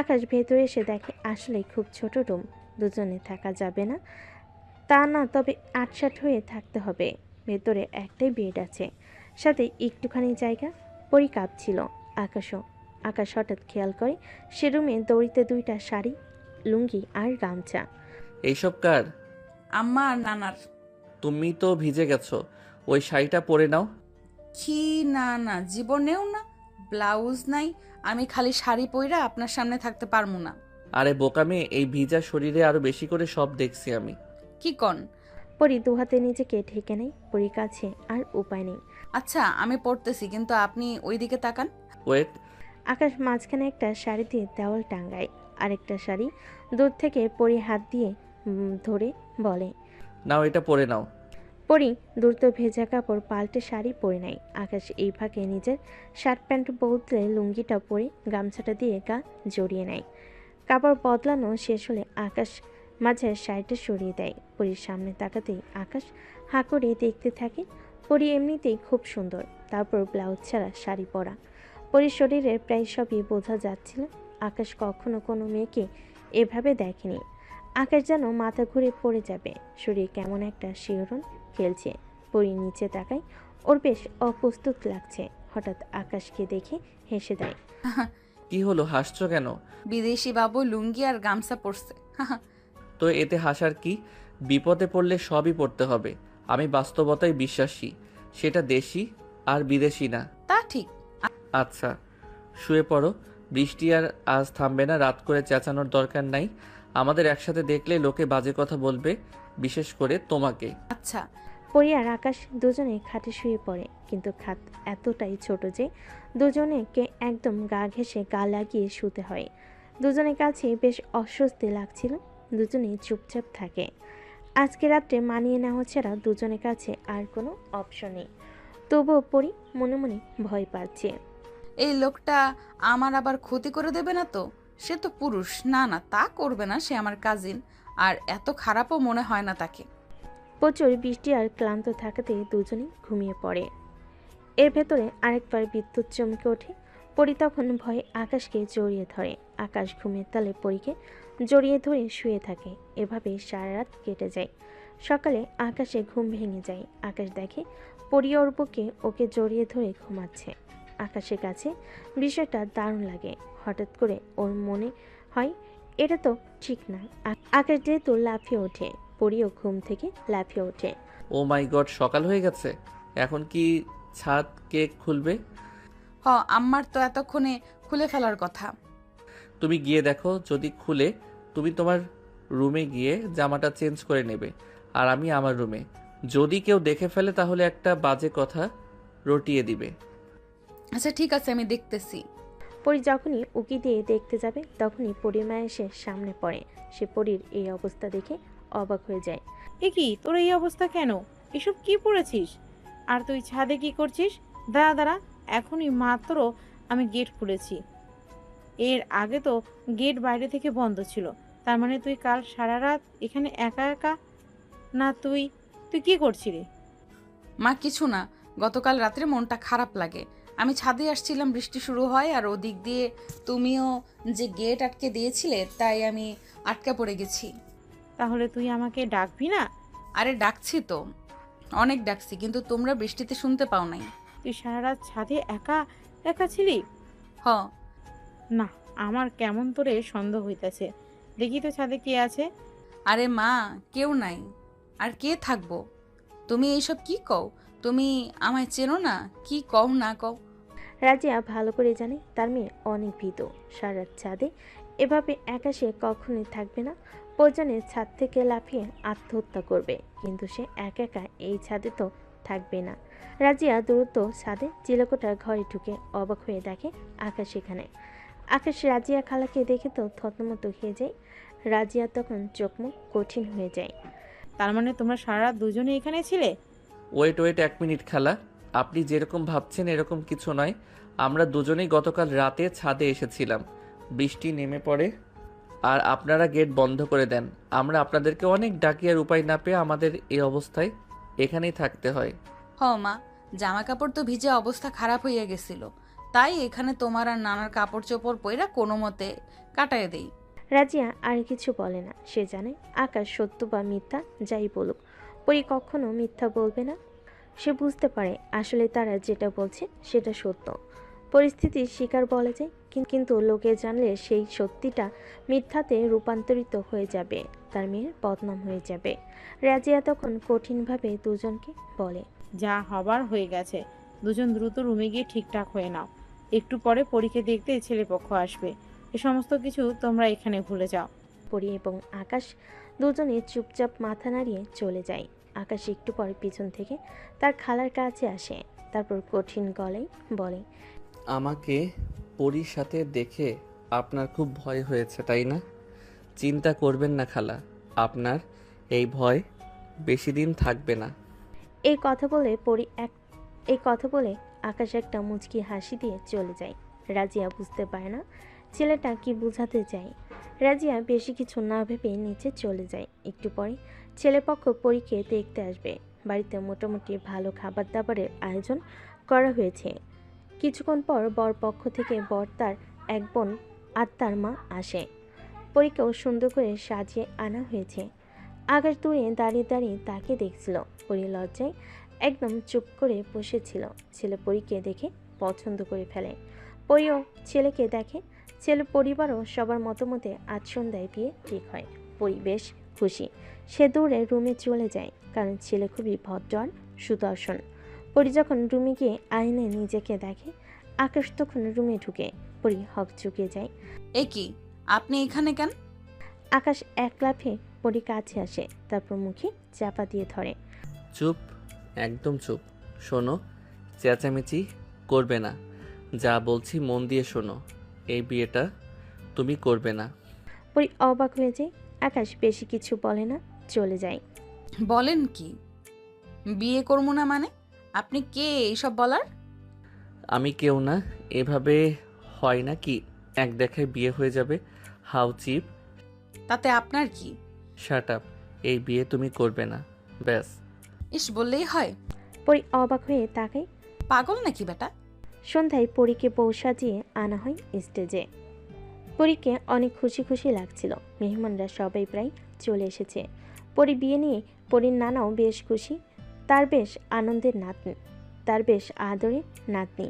আকাশ ভেতরে এসে দেখে আসলে খুব ছোট রুম, দুজনে থাকা যাবে না তা না, তবে আটসাট হয়ে থাকতে হবে। ভেতরে একটাই বেড আছে, সাথে একটুখানি জায়গা। পরি কাঁপছিল, আকাশও। আকাশ হঠাৎ খেয়াল করে সে রুমে দড়িতে দুইটা শাড়ি, লুঙ্গি আর গামছা। এইসব কার? আম্মা আর নানার। তুমি তো ভিজে গেছো, ওই শাড়িটা পরে নাও। কি? না না, জীবনেও না। ব্লাউজ নাই, আমি খালি শাড়ি পইরা আপনার সামনে থাকতে পারবো না। আরে বোকামে, এই ভিজা শরীরে আরো বেশি করে সব দেখছি আমি। কি কন? পরি দুহাতে নিজেকে ঢেকে নেয়। পরির কাছে আর উপায় নেই। আচ্ছা, আমি পড়তেছি, কিন্তু আপনি ওইদিকে তাকান। ওয়েট, আকাশ মাঝখানে একটা শাড়ি দিয়ে দেওয়াল টাঙ্গায়, আরেকটা শাড়ি দূর থেকে পরি হাত দিয়ে ধরে বলে, নাও এটা পরে নাও। পরি দ্রুত ভেজা কাপড় পাল্টে শাড়ি পরে নেয়। আকাশ এই ফাঁকে নিজের শার্ট প্যান্ট বদলে লুঙ্গিটা পরে গামছাটা দিয়ে গা জড়িয়ে নেয়। কাপড় বদলানো শেষ হলে আকাশ মাঝে শাড়িটা সরিয়ে দেয়। পরির সামনে তাকাতেই আকাশ হাঁ করে দেখতে থাকে। পরি এমনিতেই খুব সুন্দর, তারপর ব্লাউজ ছাড়া শাড়ি পরা। পরির শরীরের প্রায় সবই বোঝা যাচ্ছিল। আকাশ কখনো কোনো মেয়েকে এভাবে দেখেনি। আকাশ যেন মাথা ঘুরে পড়ে যাবে। শরীর কেমন একটা শিহরণ খেলছে। পরি নিচে তাকায়, ওর বেশ অপ্রস্তুত লাগছে। হঠাৎ আকাশকে দেখে হেসে দেয়। কি হলো, হাসছো কেন? বিদেশি বাবু লুঙ্গি আর গামছা পরছে। তো এতে হাসার কি? বিপদে পড়লে সবই পড়তে হবে। আমি বাস্তবতায় বিশ্বাসী, সেটা দেশি আর বিদেশি না। তা ঠিক। আচ্ছা, শুয়ে পড়ো। বৃষ্টি আর আজ থামবে না, রাত করে চেঁচানোর দরকার নাই। আমাদের একসাথে দেখলে লোকে বাজে কথা বলবে, বিশেষ করে তোমাকে। আচ্ছা। পরি আর আকাশ দুজনে খাটে শুয়ে পড়ে, কিন্তু খাট এতটাই ছোট যে দুজনেকে একদম গা ঘেঁষে গা লাগিয়ে শুতে হয়। দুজনের কাছে বেশ অস্বস্তি লাগছিল। দুজনেই চুপচাপ থাকে। আজকে রাত্রে মানিয়ে নেওয়া ছাড়া দুজনের কাছে আর কোনো অপশন নেই। তবুও পরি মনে মনে ভয় পাচ্ছে। এই লোকটা আমার আবার ক্ষতি করে দেবে না তো? সে তো পুরুষ। না না, তা করবে না, সে আমার কাজিন। আর এত খারাপও মনে হয় না তাকে। প্রচুর বৃষ্টি আর ক্লান্ত থাকাতে দুজনেই ঘুমিয়ে পড়ে। এর ভেতরে আরেকবার বিদ্যুৎ চমকে ওঠে। পরি তখন ভয়ে আকাশকে জড়িয়ে ধরে। আকাশ ঘুমের তালে পরীকে জড়িয়ে ধরে শুয়ে থাকে। এভাবে সারা রাত কেটে যায়। সকালে আকাশে ঘুম ভেঙে যায়। আকাশ দেখে পরি ওর বুকে ওকে জড়িয়ে ধরে ঘুমাচ্ছে। আকাশের কাছে বিষয়টা দারুণ লাগে। হঠাৎ করে ওর মনে হয় এটা তো ঠিক না। আকাশ যেহেতু লাফিয়ে ওঠে, পরিও ঘুম থেকে লাফিয়ে ওঠে। ও মাই গড, সকাল হয়ে গেছে। এখন কি ছাদ কে খুলবে? আম্মার তো এতক্ষণে খুলে ফেলার কথা। তুমি গিয়ে দেখো, যদি খুলে তুমি তোমার রুমে গিয়ে জামাটা চেঞ্জ করে নেবে, আর আমি আমার রুমে। যদি কেউ দেখে ফেলে তাহলে একটা বাজে কথা রটিয়ে দিবে। আচ্ছা ঠিক আছে, আমি দেখতেছি। পরি যখনই উকি দিয়ে দেখতে যাবে তখনই পরির মা এসে সামনে পড়ে। সে পরির এই অবস্থা দেখে অবাক হয়ে যায়। এ কি, তোর এই অবস্থা কেন? এসব কি পড়েছিস? আর তুই ছাদে কি করছিস? দাঁড়া দাঁড়া, এখনই মাত্র আমি গেট খুলেছি। এর আগে তো গেট বাইরে থেকে বন্ধ ছিল। তার মানে তুই কাল সারা রাত এখানে একা একা? না, তুই তুই কি করছিলি? মা কিছু না, গতকাল রাত্রে মনটা খারাপ লাগে। আমি ছাদে আসছিলাম, বৃষ্টি শুরু হয় আর ওদিক দিয়ে তুমিও যে গেট আটকে দিয়েছিলে তাই আমি আটকা পড়ে গেছি। তাহলে তুই আমাকে ডাকবি না? আরে ডাকছি তো, অনেক ডাকছি, কিন্তু তোমরা বৃষ্টিতে শুনতে পাও নাই। তুই সারা রাত ছাদে একা একা ছিলি? হ। না, আমার কেমন তোরে সন্দেহ হইতাছে। দেখি তো ছাদে কে আছে। আরে মা, কেউ নাই, আর কে থাকবো? তুমি এইসব কি কও? তুমি আমায় চেনো না? কি কও না কও? রাজিয়া ভালো করে জানে তার মেয়ে অনেক ভীত। সারা রাত ছাদে এভাবে একা সে কখনোই থাকবে না। প্রয়োজনে ছাদ থেকে লাফিয়ে আত্মহত্যা করবে, কিন্তু সে একা একা এই ছাদে তো থাকবে না। রাজিয়া দ্রুত ছাদে চিলেকোঠার ঘরে ঢুকে অবাক হয়ে দেখে আকাশ এখানে। আকাশ রাজিয়া খালাকে দেখে তো থতমত হয়ে যায়। রাজিয়া তখন চোখ মুখ কঠিন হয়ে যায়। তার মানে তোমরা সারা রাত দুজনে এখানে ছিলে? ওয়েট ওয়েট, 1 মিনিট খালা। আপনি যেরকম ভাবছেন এরকম কিছু নয়। আমরা দুজনেই গতকাল রাতে ছাদে এসেছিলাম, বৃষ্টি নেমে পড়ে আর আপনারা গেট বন্ধ করে দেন। আমরা আপনাদেরকে অনেক ডাকি আর উপায় না পেয়ে আমাদের এই অবস্থায় এখানেই থাকতে হয়। হ মা, জামা কাপড় তো ভিজে অবস্থা খারাপ হইয়া গেছিল, তাই এখানে তোমার আর নানার কাপড় চোপড় পইরা কোনো মতে কাটায় দেই। রাজিয়া আর কিছু বলে না। সে জানে আকাশ সত্য বা মিথ্যা যাই বলুক, পরি কখনো মিথ্যা বলবে না। সে বুঝতে পারে আসলে তারা যেটা বলছে সেটা সত্য। পরিস্থিতির শিকার বলা যায়, কিন্তু লোকে জানলে সেই সত্যিটা মিথ্যাতে রূপান্তরিত হয়ে যাবে, তার মেয়ের বদনাম হয়ে যাবে। রাজিয়া তখন কঠিনভাবে দুজনকে বলে, যা হবার হয়ে গেছে, দুজন দ্রুত রুমে গিয়ে ঠিকঠাক হয়ে নাও। একটু পরে পরীক্ষা দেখতে ছেলেপক্ষ আসবে। এ সমস্ত কিছু তোমরা এখানে ভুলে যাও। পরি এবং আকাশ দুজনে চুপচাপ মাথা নাড়িয়ে চলে যায়। আকাশ একটু পরে পিছন থেকে তার খালার কাছে আসে, তারপর কঠিন গলায় বলে, আমাকে পরীর সাথে দেখে আপনার খুব ভয় হয়েছে তাই না? চিন্তা করবেন না খালা, আপনার এই ভয় বেশি দিন থাকবে না। এই কথা বলে আকাশ একটা মুচকি হাসি দিয়ে চলে যায়। রাজিয়া বুঝতে পারে না ছেলেটা কি বোঝাতে চায়। রাজিয়া বেশি কিছু না ভেবে নিচে চলে যায়। একটু পরে ছেলেপক্ষ পরীকে দেখতে আসবে। বাড়িতে মোটামুটি ভালো খাবার দাবারের আয়োজন করা হয়েছে। কিছুক্ষণ পর বর পক্ষ থেকে বর তার এক বোন আর তার মা আসে। পরীকেও সুন্দর করে সাজিয়ে আনা হয়েছে। আকাশ দূরে দাঁড়িয়ে দাঁড়িয়ে তাকে দেখছিল। পরী লজ্জায় একদম চুপ করে বসেছিল। ছেলে পরীকে দেখে পছন্দ করে ফেলে। পরীও ছেলেকে দেখে। ছেলে পরিবারও সবার মতামতে আজ সন্ধ্যায় বিয়ে ঠিক হয়। পরী বেশ খুশি। সে দৌড়ে রুমে চলে যায়, কারণ ছেলে খুবই ভদ্র আর সুদর্শন। পরী যখন রুমে গিয়ে আয়নায় নিজেকে দেখে, আকাশ তখন রুমে ঢুকে। পরী হকচুকে যায়। এ কি, আপনি এখানে কেন? আকাশ এক লাফে পরী কাছে আসে, তারপর মুখে চাপা দিয়ে ধরে। চুপ, একদম চুপ। শোনো, চেঁচামেচি করবে না। যা বলছি মন দিয়ে শোনো, এই বিয়েটা তুমি করবে না। পরী অবাক হয়ে যায়। আকাশ বেশি কিছু বলে না, চলে যায়। বলেন কি, বিয়ে করবো না মানে? আপনি কে এইসব বলার? আমি কেউ না, এভাবে হয় না কি এক দেখায় বিয়ে হয়ে যাবে? How cheap. তাতে আপনার কি? শাট আপ, এই বিয়ে তুমি করবে না, ব্যাস। ইস, বললেই হয়? পরী অবাক হয়ে তাকায়। পাগল নাকি বেটা? সন্ধ্যায় পরীকে বউ সাজিয়ে আনা হয় স্টেজে। পরীকে অনেক খুশি খুশি লাগছিল। মেহমানরা সবাই প্রায় চলে এসেছে। পরী বিয়ে নিয়ে পরীর নানাও বেশ খুশি। তার বেশ আনন্দের নাতনি, তার বেশ আদরের নাতনি।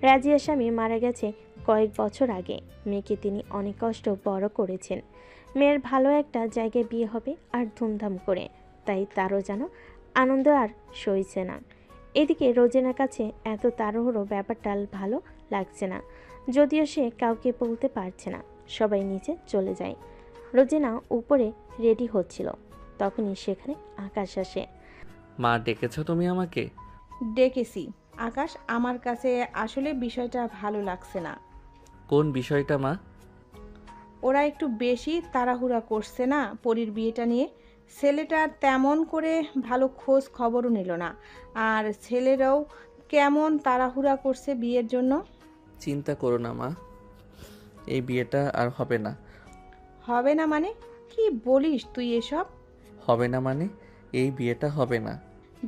রাজিয়ার স্বামী মারা গেছে কয়েক বছর আগে। মেয়েকে তিনি অনেক কষ্ট বড় করেছেন। মেয়ের ভালো একটা জায়গায় বিয়ে হবে আর ধুমধাম করে, তাই তারও যেন আনন্দ আর সইছে না। এদিকে রোজিনার কাছে এত তাড়াহুড়ো ব্যাপারটা ভালো লাগছে না, যদিও সে কাউকে বলতে পারছে না। সবাই নিচে চলে যায়। রোজিনা উপরে রেডি হচ্ছিল, তখনই সেখানে আকাশ আসে। মা, ডেকেছ তুমি আমাকে? ডেকেছি। আকাশ, আমার কাছে আসলে বিষয়টা ভালো লাগছে না। কোন বিষয়টা মা? ওরা একটু বেশি তাড়াহুড়া করছে না পরীর বিয়েটা নিয়ে। ছেলেটার তেমন করে ভালো খোঁজ খবরও নিল না, আর ছেলেরাও কেমন তাড়াহুড়া করছে বিয়ের জন্য। চিন্তা করো না মা, এই বিয়েটা আর হবে না। হবে না মানে? কি বলিস তুই এসব? হবে না মানে এই বিয়েটা হবে না।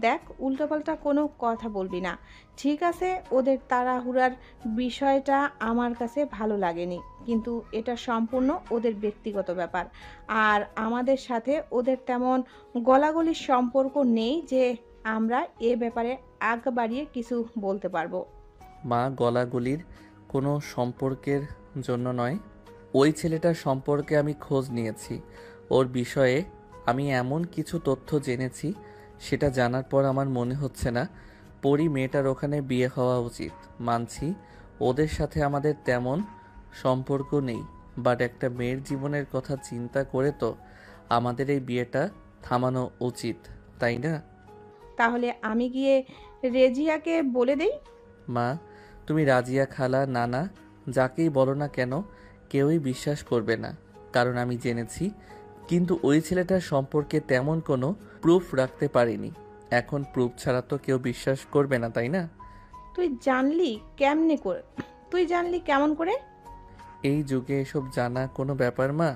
দেখ, উল্টোপাল্টা কোনো কথা বলবি না, ঠিক আছে? ওদের তাড়াহুড়ার বিষয়টা আমার কাছে ভালো লাগেনি, কিন্তু এটা সম্পূর্ণ ওদের ব্যক্তিগত ব্যাপার। আর আমাদের সাথে ওদের তেমন গলাগলির সম্পর্ক নেই যে আমরা এ ব্যাপারে আগ বাড়িয়ে কিছু বলতে পারবো। মা, গলাগুলির কোনো সম্পর্কের জন্য নয়। ওই ছেলেটার সম্পর্কে আমি খোঁজ নিয়েছি। ওর বিষয়ে আমি এমন কিছু তথ্য জেনেছি, সেটা জানার পর আমার মনে হচ্ছে না পরি মেয়েটার ওখানে বিয়ে হওয়া উচিত। মানছি ওদের সাথে আমাদের তেমন সম্পর্ক নেই, বাট একটা মেয়ের জীবনের কথা চিন্তা করে তো আমাদের এই বিয়েটা থামানো উচিত, তাই না? তাহলে আমি গিয়ে রেজিয়াকে বলে দেই। মা, তুমি রাজিয়া খালা নানা যাকেই বলো না কেন, কেউই বিশ্বাস করবে না, কারণ আমি জেনেছি। কিন্তু ওই ছেলেটার সম্পর্কে তেমন কোনো প্রুফ রাখতে পারিনি। এখন প্রুফ ছাড়া তো কেউ বিশ্বাস করবে না, তাই না? তুই জানলি কেমন করে? এই যুগে এসব জানা কোনো ব্যাপার মা?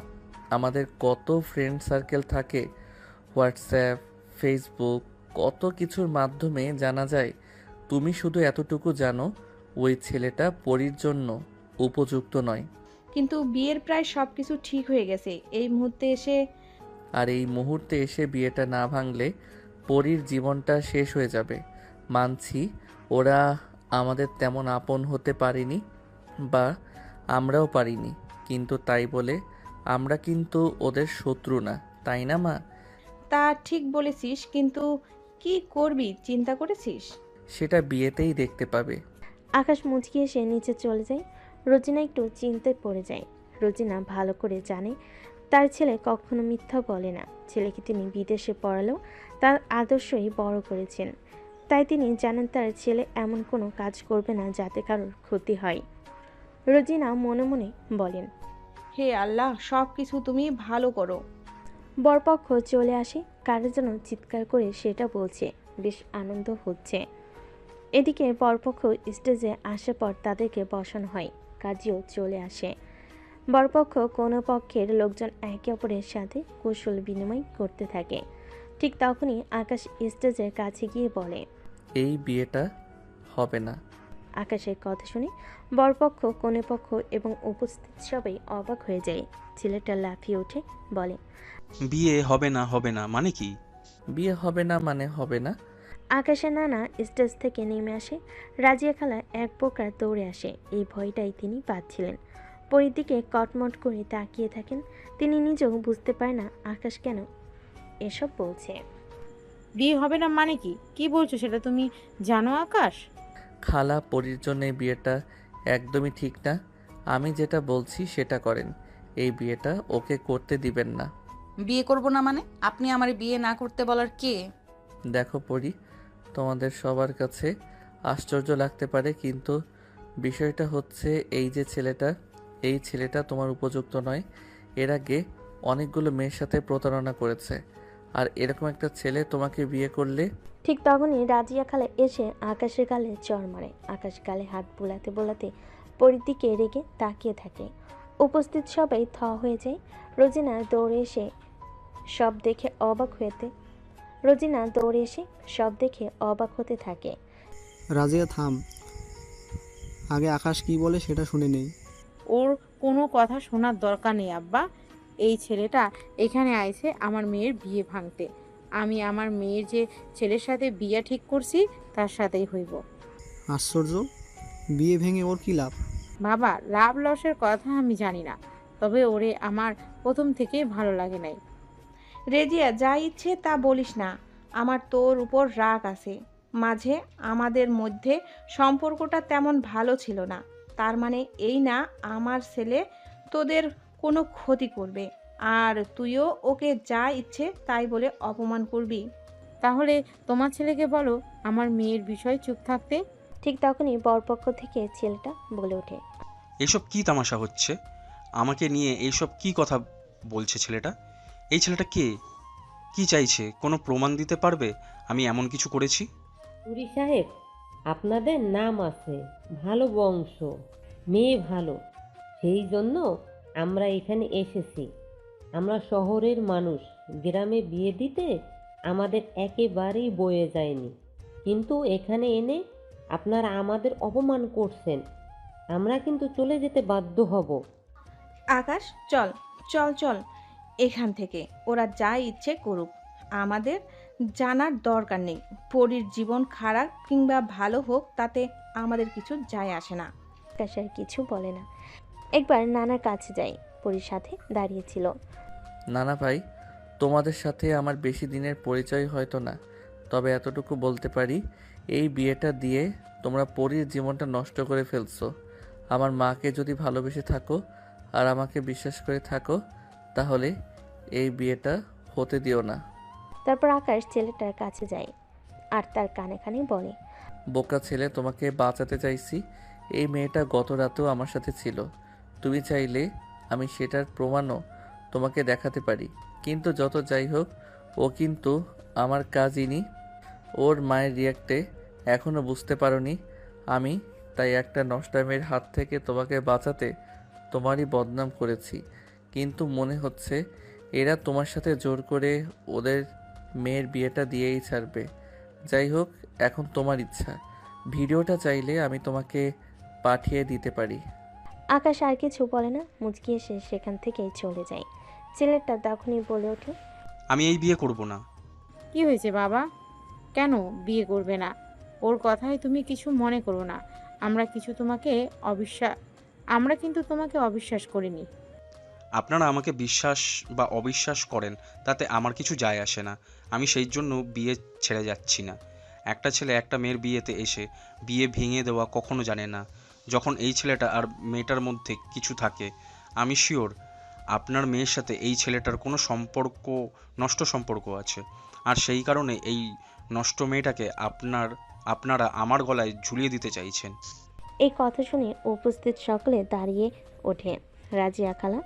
আমাদের কত ফ্রেন্ড সার্কেল থাকে, হোয়াটসঅ্যাপ, ফেসবুক, কত কিছুর মাধ্যমে জানা যায়। তুমি শুধু এতটুকু জানো, ওই ছেলেটা পরীর জন্য উপযুক্ত নয়। কিন্তু বিয়ের প্রায় সবকিছু ঠিক হয়ে গেছে, এই মুহূর্তে এসে। আর এই মুহূর্তে এসে বিয়েটা না ভাঙলে পরীর জীবনটা শেষ হয়ে যাবে। মানছি ওরা আমাদের তেমন আপন হতে পারেনি, বা আমরাও পারিনি, কিন্তু তাই বলে আমরা কিন্তু ওদের শত্রু না, তাই না মা? তা ঠিক বলেছিস, কিন্তু কি করবি চিন্তা করেছিস? সেটা বিয়েতেই দেখতে পাবে। আকাশ মুচকি এসে নিচে চলে যায়। রোজিনা একটু চিন্তায় পড়ে যায়। রোজিনা ভালো করে জানে তার ছেলে কখনো মিথ্যা বলে না। ছেলেকে তিনি বিদেশে পড়ালেও তার আদর্শই বড় করেছেন, তাই তিনি জানেন তার ছেলে এমন কোনো কাজ করবে না যাতে কারোর ক্ষতি হয়। রোজিনা মনে মনে বলেন, হে আল্লাহ, সব কিছু তুমি ভালো করো। বরপক্ষ চলে আসে, কারো যেন চিৎকার করে সেটা বলছে, বেশ আনন্দ হচ্ছে। এদিকে বরপক্ষ স্টেজে আসার পর তাদেরকে বসানো হয়। কাজীও চলে আসে। বরপক্ষ কোনো পক্ষের লোকজন একে অপরের সাথে কৌশল বিনিময় করতে থাকে। ঠিক তখনই আকাশ স্টেজের কাছে গিয়ে বলে, এই বিয়েটা হবে না। আকাশের কথা শুনে বরপক্ষ কনেপক্ষ এবং উপস্থিত সবাই অবাক হয়ে যায়। ছেলেটা লাফিয়ে উঠে বলে, বিয়ে হবে না মানে কি? বিয়ে হবে না মানে হবে না। আকাশের নানা স্টেজ থেকে নেমে আসে। রাজিয়া খালা এক প্রকার দৌড়ে আসে। এই ভয়টাই তিনি পাচ্ছিলেন। পরীর দিকে কটমট করে তাকিয়ে থাকেন। তিনি নিজেও বুঝতে পারে না আকাশ কেন এসব বলছে। বিয়ে হবে না মানে কি? কি বলছো সেটা তুমি জানো আকাশ? খালা, পরীর জন্য এই বিয়েটা একদমই ঠিক না। আমি যেটা বলছি সেটা করেন। এই বিয়েটা ওকে করতে দিবেন না। বিয়ে করব না মানে? আপনি আমার বিয়ে না করতে বলার কে? দেখো পরি, তোমাদের সবার কাছে আশ্চর্য লাগতে পারে, কিন্তু বিষয়টা হচ্ছে এই ছেলেটা তোমার উপযুক্ত নয়। এর আগে অনেকগুলো মেয়ের সাথে প্রতারণা করেছে, আর এরকম একটা ছেলে তোমাকে বিয়ে করলে। ঠিক তখনই রাজিয়া খালা এসে আকাশের গালে চড় মারে। আকাশ গালে হাত বোলাতে বোলাতে পরীর দিকে রেগে তাকিয়ে থাকে। উপস্থিত সবাই থ হয়ে যায়। রোজিনা দৌড়ে এসে সব দেখে অবাক হতে থাকে। রাজিয়া থাম, আগে আকাশ কি বলে সেটা শুনে নেই। ওর কোনো কথা শোনার দরকার নেই আব্বা। এই ছেলেটা এখানে আইছে আমার মেয়ের বিয়ে ভাঙতে। আমি আমার মেয়ের যে ছেলের সাথে বিয়ে ঠিক করছি তার সাথেই হইব। আশ্চর্য, বিয়ে ভেঙে ওর কি লাভ? বাবা, লাভ লসের কথা আমি জানি না, তবে ওরে আমার প্রথম থেকেই ভালো লাগে নাই। রেজিয়া, যা ইচ্ছে তা বলিস না। আমার তোর উপর রাগ আছে। মাঝে আমাদের মধ্যে সম্পর্কটা তেমন ভালো ছিল না, তার মানে এই না আমার ছেলে তোদের কোনো ক্ষতি করবে, আর তুইও ওকে যা ইচ্ছে তাই বলে অপমান করবি। তাহলে তোমার ছেলেকে বলো আমার মেয়ের বিষয়ে চুপ থাকতে। ঠিক তখনই বরপক্ষ থেকে ছেলেটা বলে ওঠে, এইসব কি তামাশা হচ্ছে? আমাকে নিয়ে এইসব কি কথা বলছে ছেলেটা? এই ছেলেটা কে? কি চাইছে? কোনো প্রমাণ দিতে পারবে আমি এমন কিছু করেছি? পুরি সাহেব, আপনাদের নাম আছে, ভালো বংশ, মেয়ে ভালো, সেই জন্য আমরা এখানে এসেছি। আমরা শহরের মানুষ, গ্রামে বিয়ে দিতে আমাদের একেবারেই বয়ে যায়নি, কিন্তু এখানে এনে আপনারা আমাদের অপমান করছেন। আমরা কিন্তু চলে যেতে বাধ্য হব। আকাশ, চল চল চল এখান থেকে। ওরা যা ইচ্ছে করুক, আমাদের জানার দরকার নেই। পরীর জীবন খারাপ কিংবা ভালো হোক, তাতে আমাদের কিছু যায় আসে না। আকাশ আর কিছু বলে না। একবার নানার কাছে যাই, পরীর সাথে দাঁড়িয়েছিল। নানা ভাই, তোমাদের সাথে আমার বেশি দিনের পরিচয় হয়তো না, তবে এতটুকু বলতে পারি, এই বিয়েটা দিয়ে তোমরা পরীর জীবনটা নষ্ট করে ফেলছো। আমার মাকে যদি ভালোবেসে থাকো আর আমাকে বিশ্বাস করে থাকো, তাহলে এই বিয়েটা হতে দিও না। তারপর আকাশ ছেলেটার কাছে যায় আর তার কানে কানে বলে, বোকা ছেলে, তোমাকে বাঁচাতে চাইছি। এই মেয়েটা গত রাতেও আমার সাথে ছিল। তুমি চাইলে আমি সেটার প্রমাণও তোমাকে দেখাতে পারি। কিন্তু যত যাই হোক, ও কিন্তু আমার কাজিনই। ওর মায়ের রিয়াক্টে এখনও বুঝতে পারোনি আমি, তাই একটা নষ্টামের হাত থেকে তোমাকে বাঁচাতে তোমারই বদনাম করেছি। কিন্তু মনে হচ্ছে এরা তোমার সাথে জোর করে ওদের মেয়ের বিয়েটা দিয়েই ছাড়বে। যাই হোক, এখন তোমার ইচ্ছা। ভিডিওটা চাইলে আমি তোমাকে পাঠিয়ে দিতে পারি। আকাশ আর কিছু বলে না, মুচকি এসে সেখান থেকেই চলে যায়। ছেলেটা তখনই বলে ওঠে, আমি এই বিয়ে করব না। কি হয়েছে বাবা? কেন বিয়ে করবে না? ওর কথায় তুমি কিছু মনে করো না। আমরা কিন্তু তোমাকে অবিশ্বাস করিনি। আপনারা আমাকে বিশ্বাস বা অবিশ্বাস করেন, তাতে আমার কিছু যায় আসে না। আমি সেই জন্য বিয়ে ছেড়ে যাচ্ছি না। একটা ছেলে একটা মেয়ের বিয়েতে এসে বিয়ে ভেঙে দেওয়া কখনো জানে না। যখন এই ছেলেটা আর মেয়েটার মধ্যে কিছু থাকে, আমি শিওর আপনার মেয়ের সাথে এই ছেলেটার কোনো নষ্ট সম্পর্ক আছে। আর সেই কারণে এই নষ্ট মেয়েটাকে আপনারা আমার গলায় ঝুলিয়ে দিতে চাইছেন। এই কথা শুনে উপস্থিত সকলে দাঁড়িয়ে ওঠে। রাজিয়া খালা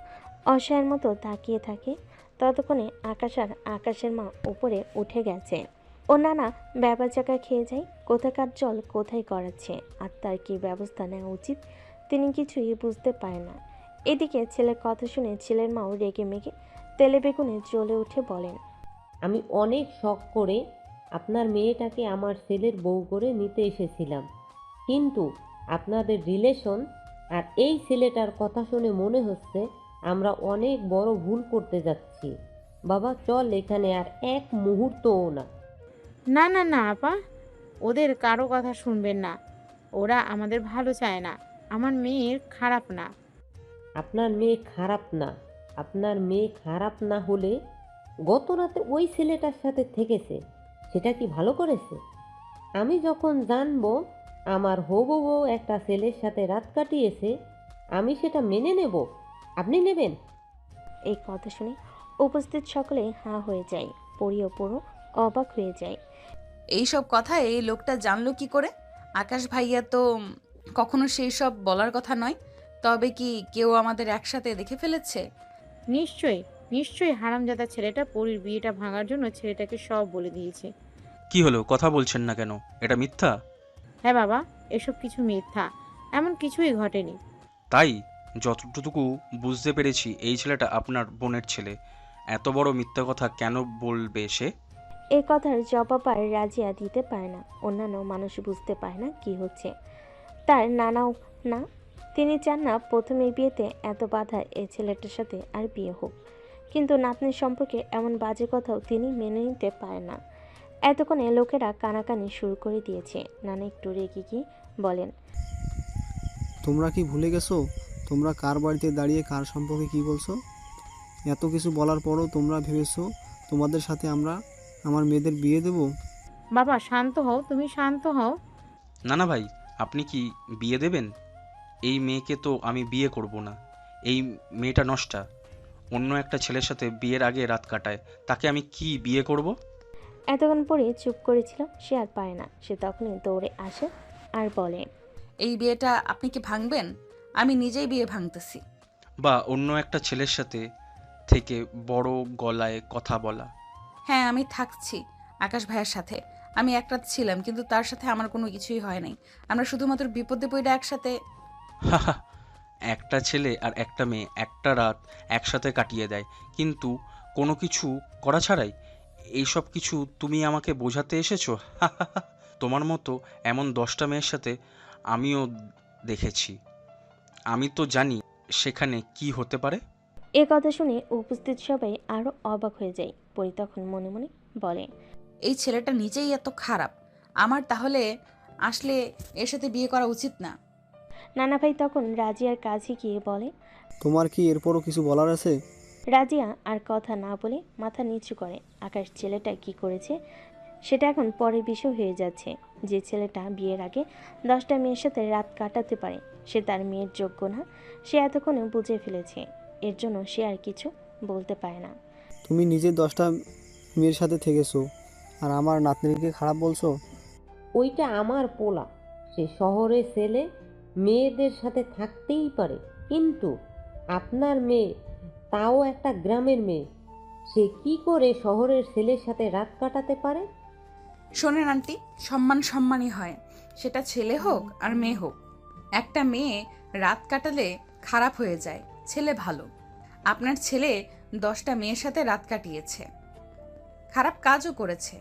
অসহায়ের মতো তাকিয়ে থাকে। ততক্ষণে আকাশ আর আকাশের মা উপরে উঠে গেছে। ও নানা ব্যাপার জায়গা খেয়ে যায়, কোথাকার জল কোথায় করাচ্ছে আর তার কী ব্যবস্থা নেওয়া উচিত তিনি কিছুই বুঝতে পারে না। এদিকে ছেলের কথা শুনে ছেলের মাও রেগে মেগে তেলে বেগুনে জ্বলে উঠে বলেন, আমি অনেক শখ করে আপনার মেয়েটাকে আমার ছেলের বউ করে নিতে এসেছিলাম, কিন্তু আপনাদের রিলেশন আর এই ছেলেটার কথা শুনে মনে হচ্ছে আমরা অনেক বড় ভুল করতে যাচ্ছি। বাবা চল, এখানে আর এক মুহূর্তও না। না না না আপা, ওদের কারো কথা শুনবেন না। ওরা আমাদের ভালো চায় না। আমার মেয়ের খারাপ না। আপনার মেয়ে খারাপ না? আপনার মেয়ে খারাপ না হলে গত রাতে ওই ছেলেটার সাথে থেকেছে, সেটা কি ভালো করেছে? আমি যখন জানবো আমার হবু বউ একটা ছেলের সাথে রাত কাটিয়েছে, আমি সেটা মেনে নেব। আপনি নেবেন? এই কথা শুনে উপস্থিত সকলে হাঁ হয়ে যায়। পড়িও পুরো অবাক হয়ে যায়। এইসব কথা এই লোকটা জানলো কি করে? আকাশ ভাইয়া তো কখনো সেই সব বলার কথা নয়। তবে কি কেউ আমাদের একসাথে দেখে ফেলেছে? নিশ্চয়ই নিশ্চয়ই হারামজাদা ছেলেটা পরীর বিয়েটা ভাঙার জন্য ছেলেটাকে সব বলে দিয়েছে। কি হলো, কথা বলছেন না কেন? এটা মিথ্যা? হ্যাঁ বাবা, এসব কিছু মিথ্যা, এমন কিছুই ঘটেনি। তাই যতটুকু বুঝতে পেরেছি এই ছেলেটা আপনার বোনের ছেলে। এত বড় মিথ্যা কথা কেন বলবে সে? এই কথার জবাব আর রাজিয়া দিতে পারে না। অন্যান্য মানুষ বুঝতে পারে না কি হচ্ছে। তার নানাও না, তিনি চান না প্রথমেই বিয়েতে এত বাধা এই ছেলেটার সাথে আর বিয়ে হোক। কিন্তু নাতনির সম্পর্কে এমন বাজে কথাও তিনি মেনে নিতে পারেন না। এতক্ষণে লোকেরা কানাকানি শুরু করে দিয়েছে। নানা একটু রেগে গিয়ে বলেন, তোমরা কি ভুলে গেছো তোমরা কার বাড়িতে দাঁড়িয়ে কার সম্পর্কে কি বলছো? এত কিছু বলার পরও তোমরা ভেবেছো তোমাদের সাথে আমরা আমার মেয়েদের বিয়ে দেব? বাবা শান্ত হও, তুমি শান্ত হও। না না ভাই, আপনি কি বিয়ে দেবেন? এই মেয়েকে তো আমি বিয়ে করব না। এই মেয়েটা নষ্টা, অন্য একটা ছেলের সাথে বিয়ের আগে রাত কাটায়, তাকে আমি কি বিয়ে করব? এতক্ষণ পরে চুপ করেছিল, সে আর পারে না। সে তখনই দৌড়ে আসে আর বলে, এই বিয়েটা আপনি কি ভাঙবেন? আমি নিজেই বিয়ে ভাঙতেছি। বা অন্য একটা ছেলের সাথে থেকে বড় গলায় কথা বলা। হ্যাঁ, আমি থাকছি আকাশ ভাইয়ের সাথে। আমি এক রাত ছিলাম, কিন্তু তার সাথে আমার কোনো কিছুই হয় নাই। আমরা শুধুমাত্র বিপদে পড়ে একসাথে। হাহা, একটা ছেলে আর একটা মেয়ে একটা রাত একসাথে কাটিয়ে দেয়, কিন্তু কোনো কিছু করা ছাড়াই। এইসব কিছু তুমি আমাকে বোঝাতে এসেছো? হাহাহা, তোমার মতো এমন 10টা মেয়ের সাথে আমিও দেখেছি। আমি তো জানি সেখানে কি হতে পারে। এ কথা শুনে উপস্থিত সবাই আরও অবাক হয়ে যায়। পরি তখন মনে মনে বলে, এই ছেলেটা নিজেই এত খারাপ, আমার তাহলে আসলে এর সাথে বিয়ে করা উচিত না। নানা ভাই তখন রাজিয়ার কাছে গিয়ে বলে। তোমার কি এরপরও কিছু বলার আছে? রাজিয়া আর কথা না বলে মাথা নিচু করে। আকাশ ছেলেটা কি করেছে সেটা এখন পরের বিষয় হয়ে যাচ্ছে। যে ছেলেটা বিয়ের আগে 10টা মেয়ের সাথে রাত কাটাতে পারে সে তার মেয়ের যোগ্য না, সে এতক্ষণে বুঝে ফেলেছে। এর জন্য সে আর কিছু বলতে পারে না। তুমি নিজে 10টা মেয়ের সাথে থেকেছো আর আমার নাতনিকে খারাপ বলছো? ওইটা আমার পোলা, সে শহরের ছেলে, মেয়েদের সাথে থাকতেই পারে, কিন্তু আপনার মেয়ে, তাও একটা গ্রামের মেয়ে, সে কি করে শহরের ছেলের সাথে রাত কাটাতে পারে? শোনেন আন্টি, সম্মান সম্মানই হয়, সেটা ছেলে হোক আর মেয়ে হোক। একটা মেয়ে রাত কাটালে খারাপ হয়ে যায়, ছেলে ভালো। আপনার ছেলে 10টা মেয়ের সাথে রাত কাটিয়েছে, খারাপ কাজও করেছে,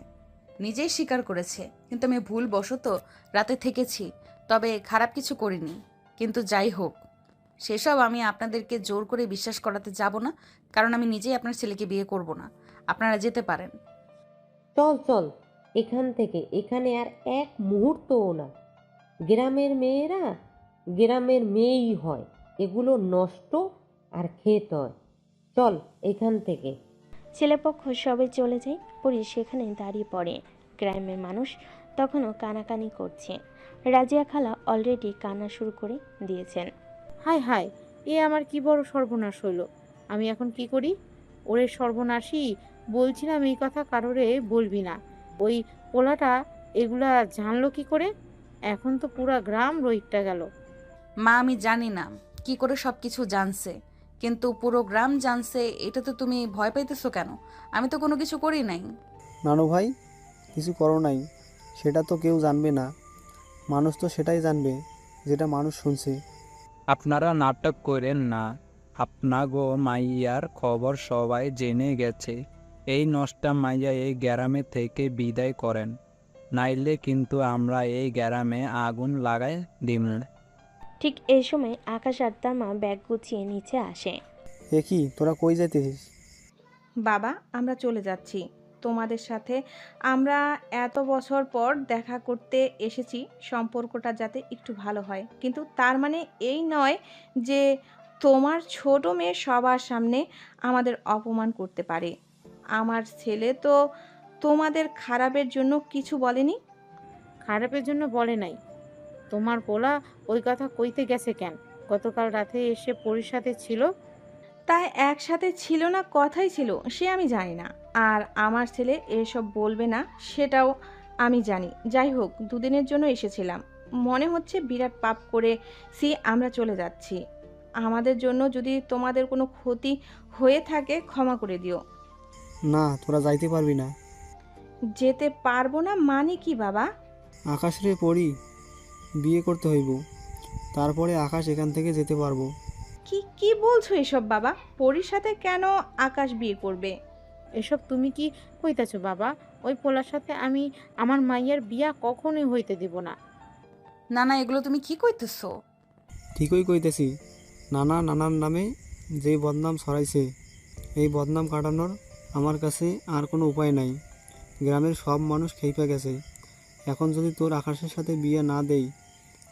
নিজেই স্বীকার করেছে। কিন্তু আমি ভুলবশত রাতে থেকেছি, তবে খারাপ কিছু করিনি। কিন্তু যাই হোক, সেসব আমি আপনাদেরকে জোর করে বিশ্বাস করাতে যাব না, কারণ আমি নিজেই আপনার ছেলেকে বিয়ে করব না। আপনারা যেতে পারেন। চল চল এখান থেকে, এখানে আর এক মুহূর্তও না। গ্রামের মেয়েরা গ্রামের মেয়েই হয়, এগুলো নষ্ট আর খেত হয়। চল এখান থেকে। ছেলেপক্ষ সবাই চলে যায়। পরি সেখানে দাঁড়িয়ে পড়ে। গ্রামের মানুষ তখনও কানাকানি করছে। রাজিয়া খালা অলরেডি কান্না শুরু করে দিয়েছেন। হায় হায়, এ আমার কি বড় সর্বনাশ হইলো। আমি এখন কি করি? ওরে সর্বনাশী, বলছিলাম এই কথা কারোরে বলবি না। ওই পোলাটা এগুলা জানলো কি করে? এখন তো পুরা গ্রাম রইট্টা গেল। মা, আমি জানি না কি করে সব কিছু জানছে, কিন্তু পুরো গ্রাম জানছে। এটা তো তুমি ভয় পাইতেছো কেন? আমি তো কোনো কিছু করি নাই। নানু ভাই, কিছু করো নাই, সেটা তো কেউ জানবে না। মানুষ তো সেটাই জানবে যেটা মানুষ শুনছে। আপনারা নাটক করেন না। আপনাগো মাইয়ার খবর সবাই জেনে গেছে। এই নষ্টা মাইয়া এই গ্রামে থেকে বিদায় করেন, নাইলে কিন্তু আমরা এই গ্রামে আগুন লাগাই দিম। ঠিক এই সময় আকাশ আর তার মা ব্যাগ গুছিয়ে নিচে আসে। এ কি, তোরা কই যাইতেছিস? বাবা, আমরা চলে যাচ্ছি তোমাদের সাথে। আমরা এত বছর পর দেখা করতে এসেছি, সম্পর্কটা যাতে একটু ভালো হয়, কিন্তু তার মানে এই নয় যে তোমার ছোট মেয়ে সবার সামনে আমাদের অপমান করতে পারে। আমার ছেলে তো তোমাদের খারাপের জন্য কিছু বলেনি। খারাপের জন্য বলে নাই। তোমার পোলা ওই কথা কইতে গেছে কেন? গতকাল রাতে এসে পরির সাথে ছিল। তাই একসাথে ছিল না, কথাই ছিল, সে আমি জানি না। আর আমার ছেলে এসব বলবে না সেটাও আমি জানি। যাই হোক, দুদিনের জন্য এসেছিলাম, মনে হচ্ছে বিরাট পাপ করেছি। আমরা চলে যাচ্ছি। আমাদের জন্য যদি তোমাদের কোনো ক্ষতি হয়ে থাকে ক্ষমা করে দিও। না, তোরা যাইতে পারবি না। যেতে পারবো না মানে কি বাবা? আকাশ রে পড়ি, বিয়ে করতে হইব, তারপরে আকাশ এখান থেকে যেতে পারবো। কি কি বলছো এসব বাবা? পরীর সাথে কেন আকাশ বিয়ে করবে? এসব তুমি কি কইতাছো বাবা? ওই পোলার সাথে আমি আমার মাইয়ার বিয়া কখনোই হইতে দিব না। না না, এগুলো তুমি কি কইতেছো? ঠিকই কইতেছি। নানার নামে যে বদনাম ছড়াইছে, এই বদনাম কাটানোর আমার কাছে আর কোনো উপায় নাই। গ্রামের সব মানুষ খেইপা গেছে। এখন যদি তোর আকাশের সাথে বিয়ে না দেই,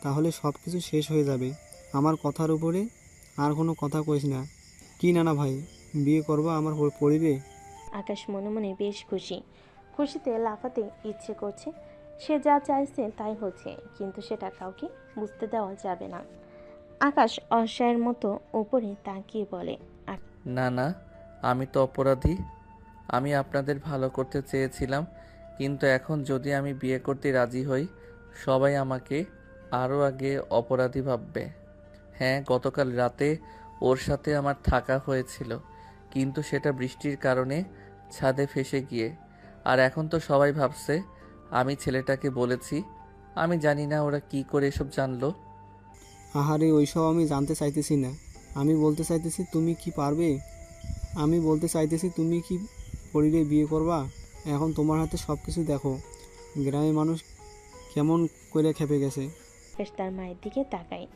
তাহলে সব কিছু শেষ হয়ে যাবে। আমার কথার উপরে আর কোনো কথা কইস না। কি নানা ভাই, বিয়ে করবা আমার পরিবে? আকাশ মনে মনে বেশ খুশি। খুশিতে লাফাতে ইচ্ছে করছে। সে যা চাইছে তাই হচ্ছে, কিন্তু সেটা কাউকে বুঝতে দেওয়া যাবে না। আকাশ অসহায়ের মতো উপরে তাকিয়ে বলে, না না, আমি তো অপরাধী। আমি আপনাদের ভালো করতে চেয়েছিলাম, কিন্তু এখন যদি আমি বিয়ে করতে রাজি হই, সবাই আমাকে আরও আগে অপরাধী ভাববে। হ্যাঁ, গতকাল রাতে ওর সাথে আমার থাকা হয়েছিল, কিন্তু সেটা বৃষ্টির কারণে ছাদে ফেঁসে গিয়ে। আর এখন তো সবাই ভাবছে আমি ছেলেটাকে বলেছি। আমি জানি না ওরা কি করে এসব জানলো। আহারে, ওইসব আমি জানতে চাইতেছি না। আমি বলতে চাইতেছি তুমি কি পারবে। আমি বলতে চাইতেছি তুমি কি পরিরে বিয়ে করবা। এখন তোমার হাতে সব কিছু দেখো, গ্রামের মানুষ কেমন করে খেপে গেছে। আকাশ তার মায়ের দিকে তাকায়।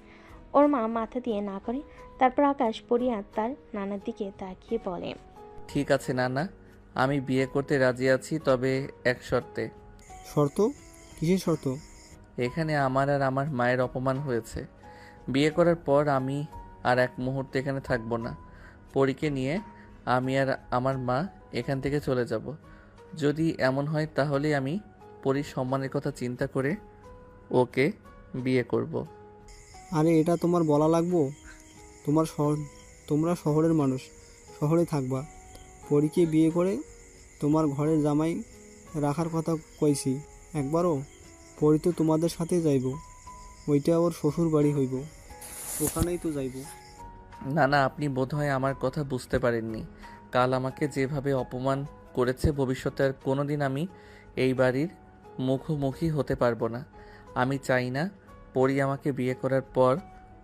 ওর মা মাথা দিয়ে না করে। তারপর আকাশ পরি আর তার নানার দিকে তাকিয়ে বলে, ঠিক আছে নানা, আমি বিয়ে করতে রাজি আছি, তবে এক শর্তে। শর্ত? কিসের শর্ত? এখানে আমার আর আমার মায়ের অপমান হয়েছে। বিয়ে করার পর আমি আর এক মুহূর্তে এখানে থাকবো না। পরীকে নিয়ে আমি আর আমার মা এখান থেকে চলে যাব। যদি এমন হয় তাহলে আমি পরীর সম্মানের কথা চিন্তা করে ওকে বিয়ে করব। আরে এটা তোমার বলা লাগবো? তোমরা শহরের মানুষ, শহরে থাকবা। পরীকে বিয়ে করে তোমার ঘরের জামাই রাখার কথা কইছি একবারও? পরী তো তোমাদের সাথে যাইব, ওইটা ওর শ্বশুর বাড়ি হইব, ওখানেই তো যাইব। না না, আপনি বোধহয় আমার কথা বুঝতে পারেননি। কাল আমাকে যেভাবে অপমান করেছে, ভবিষ্যতে আর কোনোদিন আমি এই বাড়ির মুখোমুখি হতে পারবো না। আমি চাই না পরী আমাকে বিয়ে করার পর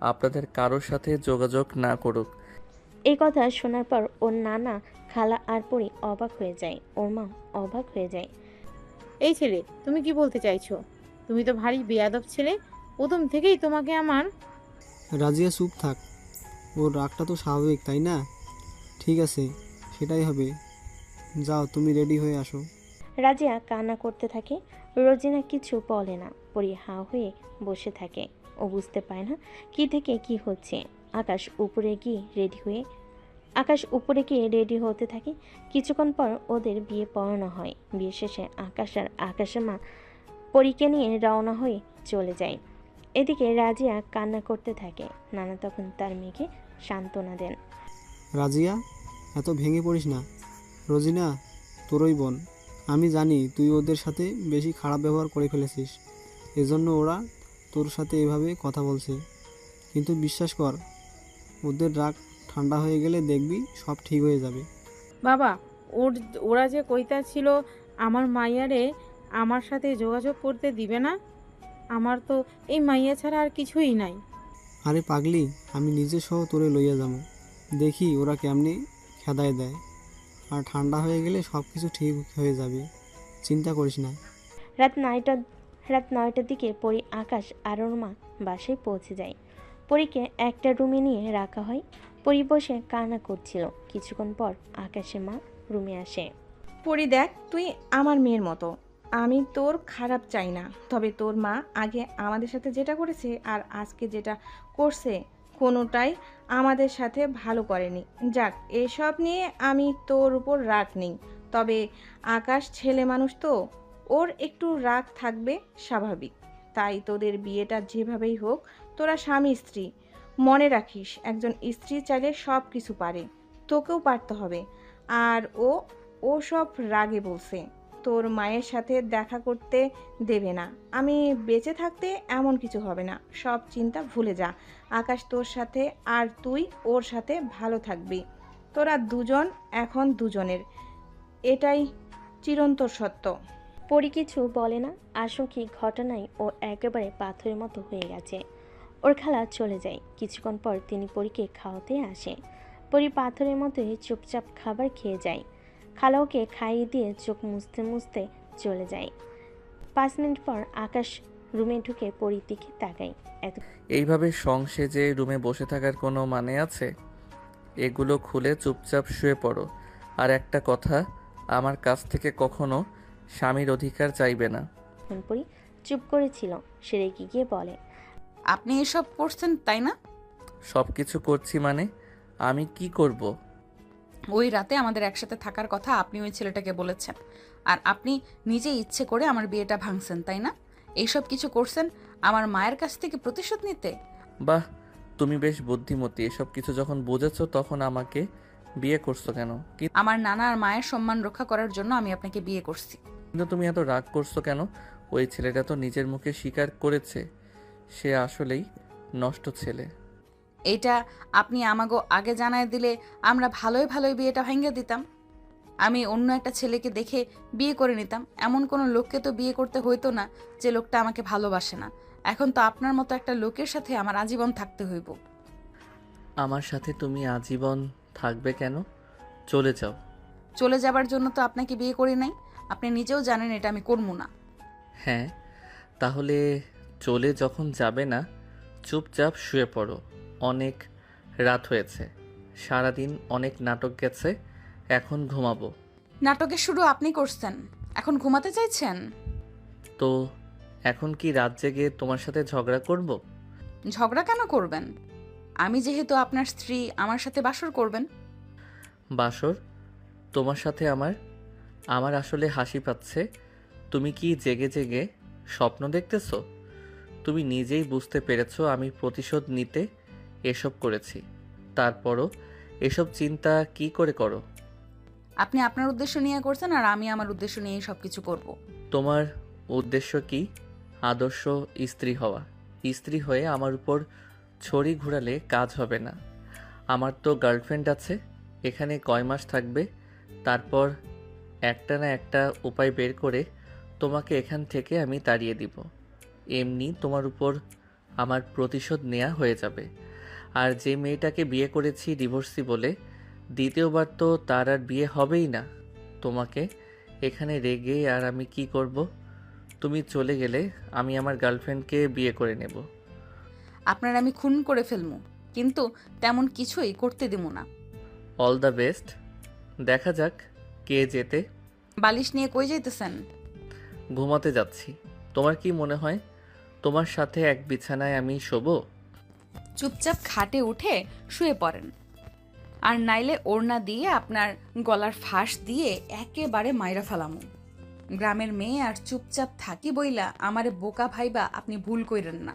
আপনাদের কারোর সাথে যোগাযোগ না করুক। এই কথা শোনার পর ওর নানা, খালা আর পরি অবাক হয়ে যায়। ওর মা অবাক হয়ে যায়। এই ছেলে, তুমি কি বলতে চাইছো? তুমি তো ভারী বেয়াদব ছেলে। প্রথম থেকেই তোমাকে আমার... রাজিয়া চুপ থাক, ওর রাগটা তো স্বাভাবিক তাই না? ঠিক আছে, সেটাই হবে। যাও, তুমি রেডি হয়ে আসো। রাজিয়া কান্না করতে থাকে। রোজিনা কিছু বলে না। পরি হাঁ হয়ে বসে থাকে। ও বুঝতে পারে না কি থেকে কি হচ্ছে। আকাশ উপরে গিয়ে রেডি হতে থাকে। কিছুক্ষণ পর ওদের বিয়ে পড়ানো হয়। বিয়ে শেষে আকাশ আর আকাশের মা পরীকে নিয়ে রওনা হয়ে চলে যায়। এদিকে রাজিয়া কান্না করতে থাকে। নানা তখন তার মেয়েকে সান্ত্বনা দেন। রাজিয়া, এত ভেঙে পড়িস না। রোজিনা তোরই বোন, আমি জানি তুই ওদের সাথে বেশি খারাপ ব্যবহার করে ফেলেছিস, এজন্য ওরা তোর সাথে এভাবে কথা বলছে। কিন্তু বিশ্বাস কর, ওদের রাগ ঠান্ডা হয়ে গেলে দেখবি সব ঠিক হয়ে যাবে। বাবা, ওরা যে কইতা ছিল আমার মাইয়ারে আমার সাথে যোগাযোগ করতে দিবে না। আমার তো এই মাইয়া ছাড়া আর কিছুই নাই। আরে পাগলি, আমি নিজে সহ তোরে লইয়া যাবো, দেখি ওরা কেমনে খেদায় দেয়। আর ঠান্ডা হয়ে গেলে সব কিছু ঠিক হয়ে যাবে, চিন্তা করিস না। রাত 9টার দিকে পরি, আকাশ আর ওর মা বাসায় পৌঁছে যায়। পরীকে একটা রুমে নিয়ে রাখা হয়। পরি বসে কান্না করছিল। কিছুক্ষণ পর আকাশের মা রুমে আসে। পরি দেখ, তুই আমার মেয়ের মতো। আমি তোর খারাপ চাই না, তবে তোর মা আগে আমাদের সাথে যেটা করেছে আর আজকে যেটা করছে কোনোটাই আমাদের সাথে ভালো করেনি। যাক, এসব নিয়ে আমি তোর উপর রাগ নেই, তবে আকাশ ছেলে মানুষ তো, ওর একটু রাগ থাকবে স্বাভাবিক। তাই তোদের বিয়েটা যেভাবেই হোক, তোরা স্বামী স্ত্রী, মনে রাখিস একজন স্ত্রী চাইলে সব কিছু পারে, তোকেও পারতে হবে। আর ও সব রাগে বলছে তোর মায়ের সাথে দেখা করতে দেবে না। আমি বেঁচে থাকতে এমন কিছু হবে না, সব চিন্তা ভুলে যা। আকাশ তোর সাথে আর তুই ওর সাথে ভালো থাকবি। তোরা দুজন এখন দুজনের, এটাই চিরন্তর সত্য। পরি কিছু বলে না। আশঙ্কি ঘটনায় ও একেবারে পাথরের মতো হয়ে গেছে। ওর খালা চলে যায়। কিছুক্ষণ পর তিনি পরীকে খাওয়াতে আসে। পরি পাথরের মতোই চুপচাপ খাবার খেয়ে যায়। খালা ওকে খাইয়ে দিয়ে চোখ মুছতে মুছতে চলে যায়। 5 মিনিট পর আকাশ রুমে ঢুকে পরীর দিকে তাকায়। এইভাবে সংসেজে রুমে বসে থাকার কোনো মানে আছে? এগুলো খুলে চুপচাপ শুয়ে পড়ো। আর একটা কথা, আমার কাছ থেকে কখনো স্বামীর অধিকার চাইবে না। পরি চুপ করেছিল। সে রেগে গিয়ে বলে, আপনি এসব করছেন তাই না? সব কিছু করছি মানে? আমি কি করব? ওই রাতে আমাদের একসাথে থাকার কথা আপনি ওই ছেলেটাকে বলেছেন, আর আপনি নিজে ইচ্ছে করে আমার বিয়েটা ভাঙছেন তাই না? এইসব কিছু করছেন আমার মায়ের কাছ থেকে প্রতিশোধ নিতে। বাহ, তুমি বেশ বুদ্ধিমতী। এসব কিছু যখন বুঝেছো তখন আমাকে বিয়ে করছো কেন? আমার নানা আর মায়ের সম্মান রক্ষা করার জন্য আমি আপনাকে বিয়ে করছি। কিন্তু তুমি এত রাগ করছো কেন? ওই ছেলেটা তো নিজের মুখে স্বীকার করেছে সে আসলেই নষ্ট ছেলে। এইটা আপনি আমাগো আগে জানায় দিলে আমরা ভালোই ভালোই বিয়েটা ভেঙে দিতাম। আমি অন্য একটা ছেলেকে দেখে বিয়ে করে নিতাম। এমন কোনো লোককে তো বিয়ে করতে হইতো না যে লোকটা আমাকে ভালোবাসে না। এখন তো আপনার মতো একটা লোকের সাথে আমার আজীবন থাকতে হইব। আমার সাথে তুমি আজীবন থাকবে কেন? চলে যাও। চলে যাবার জন্য তো আপনাকে বিয়ে করি নাই। আপনি নিজেও জানেন এটা আমি করবো না। হ্যাঁ, তাহলে চলে যখন যাবে না, চুপচাপ শুয়ে পড়ো। অনেক রাত হয়েছে, সারাদিন অনেক নাটক গেছে, এখন ঘুমাবো। নাটকের শুরু আপনি করছেন, এখন ঘুমাতে চাইছেন? তো এখন কি রাত জেগে তোমার সাথে ঝগড়া করব? ঝগড়া কেন করবেন? আমি যেহেতু আপনার স্ত্রী, আমার সাথে বাসর করবেন। বাসর? তোমার সাথে আমার আসলে হাসি পাচ্ছে। তুমি কি জেগে জেগে স্বপ্ন দেখতেছো? তুমি নিজেই বুঝতে পেরেছো আমি প্রতিশোধ নিতে এসব করেছি। তারপরও এসব চিন্তা কি করে করো? আপনি আপনার উদ্দেশ্য নিয়ে করছেন, আর আমি আমার উদ্দেশ্য নিয়ে সব কিছু করব। তোমার উদ্দেশ্য কি? আদর্শ স্ত্রী হওয়া। স্ত্রী হয়ে আমার উপর ছড়ি ঘুরালে কাজ হবে না। আমার তো গার্লফ্রেন্ড আছে। এখানে কয় মাস থাকবে, তারপর একটা না একটা উপায় বের করে তোমাকে এখান থেকে আমি তাড়িয়ে দিব। এমনি তোমার উপর আমার প্রতিশোধ নেওয়া হয়ে যাবে। আর যে মেয়েটাকে বিয়ে করেছি ডিভোর্সি বলে, দ্বিতীয়বার তো তার আর বিয়ে হবেই না। তোমাকে এখানে রেগে আর আমি কি করব? তুমি চলে গেলে আমি আমার গার্লফ্রেন্ডকে বিয়ে করে নেব। আপনার আমি খুন করে ফেলবো, কিন্তু তেমন কিছুই করতে দিব না। All the best. দেখা যাক কে জেতে। বালিশ নিয়ে কই যাইতেছেন? ঘুমাতে যাচ্ছি। তোমার কি মনে হয় তোমার সাথে এক বিছানায় আমি শোবো? চুপচাপ খাটে উঠে শুয়ে পড়েন, আর নাইলে ওড়না দিয়ে আপনার গলার ফাঁস দিয়ে একেবারে মাইরা ফেলামু। গ্রামের মেয়ে আর চুপচাপ থাকি বইলা আমারে বোকা ভাইবা আপনি ভুল কইরেন না।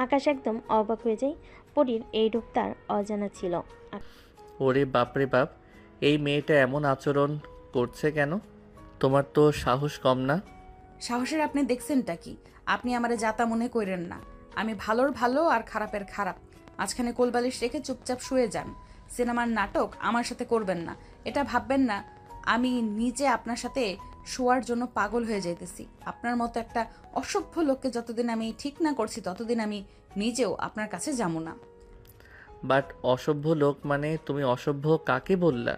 আকাশ একদম অবাক হয়ে যায়। পরীর এই রূপ তার অজানা ছিল। ওরে বাপরে বাপ, এই মেয়েটা এমন আচরণ করছে কেন? তোমার তো সাহস কম না? সাহসের আপনি দেখছেনটা কি? আপনি আমারে যাতা মনে কইরেন না। আমি ভালোর ভালো আর খারাপের খারাপ। মাঝখানে কোলবালিশ রেখে চুপচাপ শুয়ে যান। সিনেমার নাটক আমার সাথে করবেন না। এটা ভাববেন না আমি নিজে আপনার সাথে শোয়ার জন্য পাগল হয়ে যাইতেছি। আপনার মতো একটা অসভ্য লোককে যতদিন আমি ঠিক না করছি, ততদিন আমি নিজেও আপনার কাছে যাবো না। বাট অসভ্য লোক মানে তুমি অসভ্য কাকে বললা?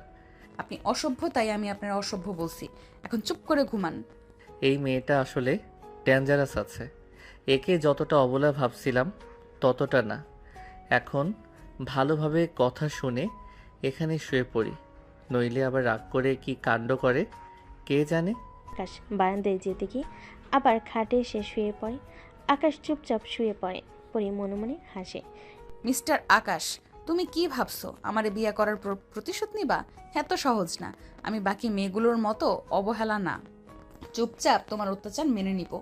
আপনি অসভ্য, তাই আমি আপনার অসভ্য বলছি। এখন চুপ করে ঘুমান। এই মেয়েটা আসলে ডেঞ্জারাস আছে। একে যতটা অবলা ভাবছিলাম ততটা না। এখন ভালোভাবে কথা শুনে এখানে শুয়ে পড়ি, নইলে আবার রাগ করে কি কাণ্ড করে কে জানে। আকাশ বারান্দায় যেতে গিয়ে আবার খাটে এসে শুয়ে পড়ে। আকাশ চুপচাপ শুয়ে পড়ে। পরি মনে মনে হাসে। মিস্টার আকাশ, তুমি কি ভাবছো আমারে বিয়ে করার প্রতিশোধ নিবা? এত সহজ না। আমি বাকি মেয়েগুলোর মতো অবহেলা না। চুপচাপ তোমার অত্যাচার মেনে নিব।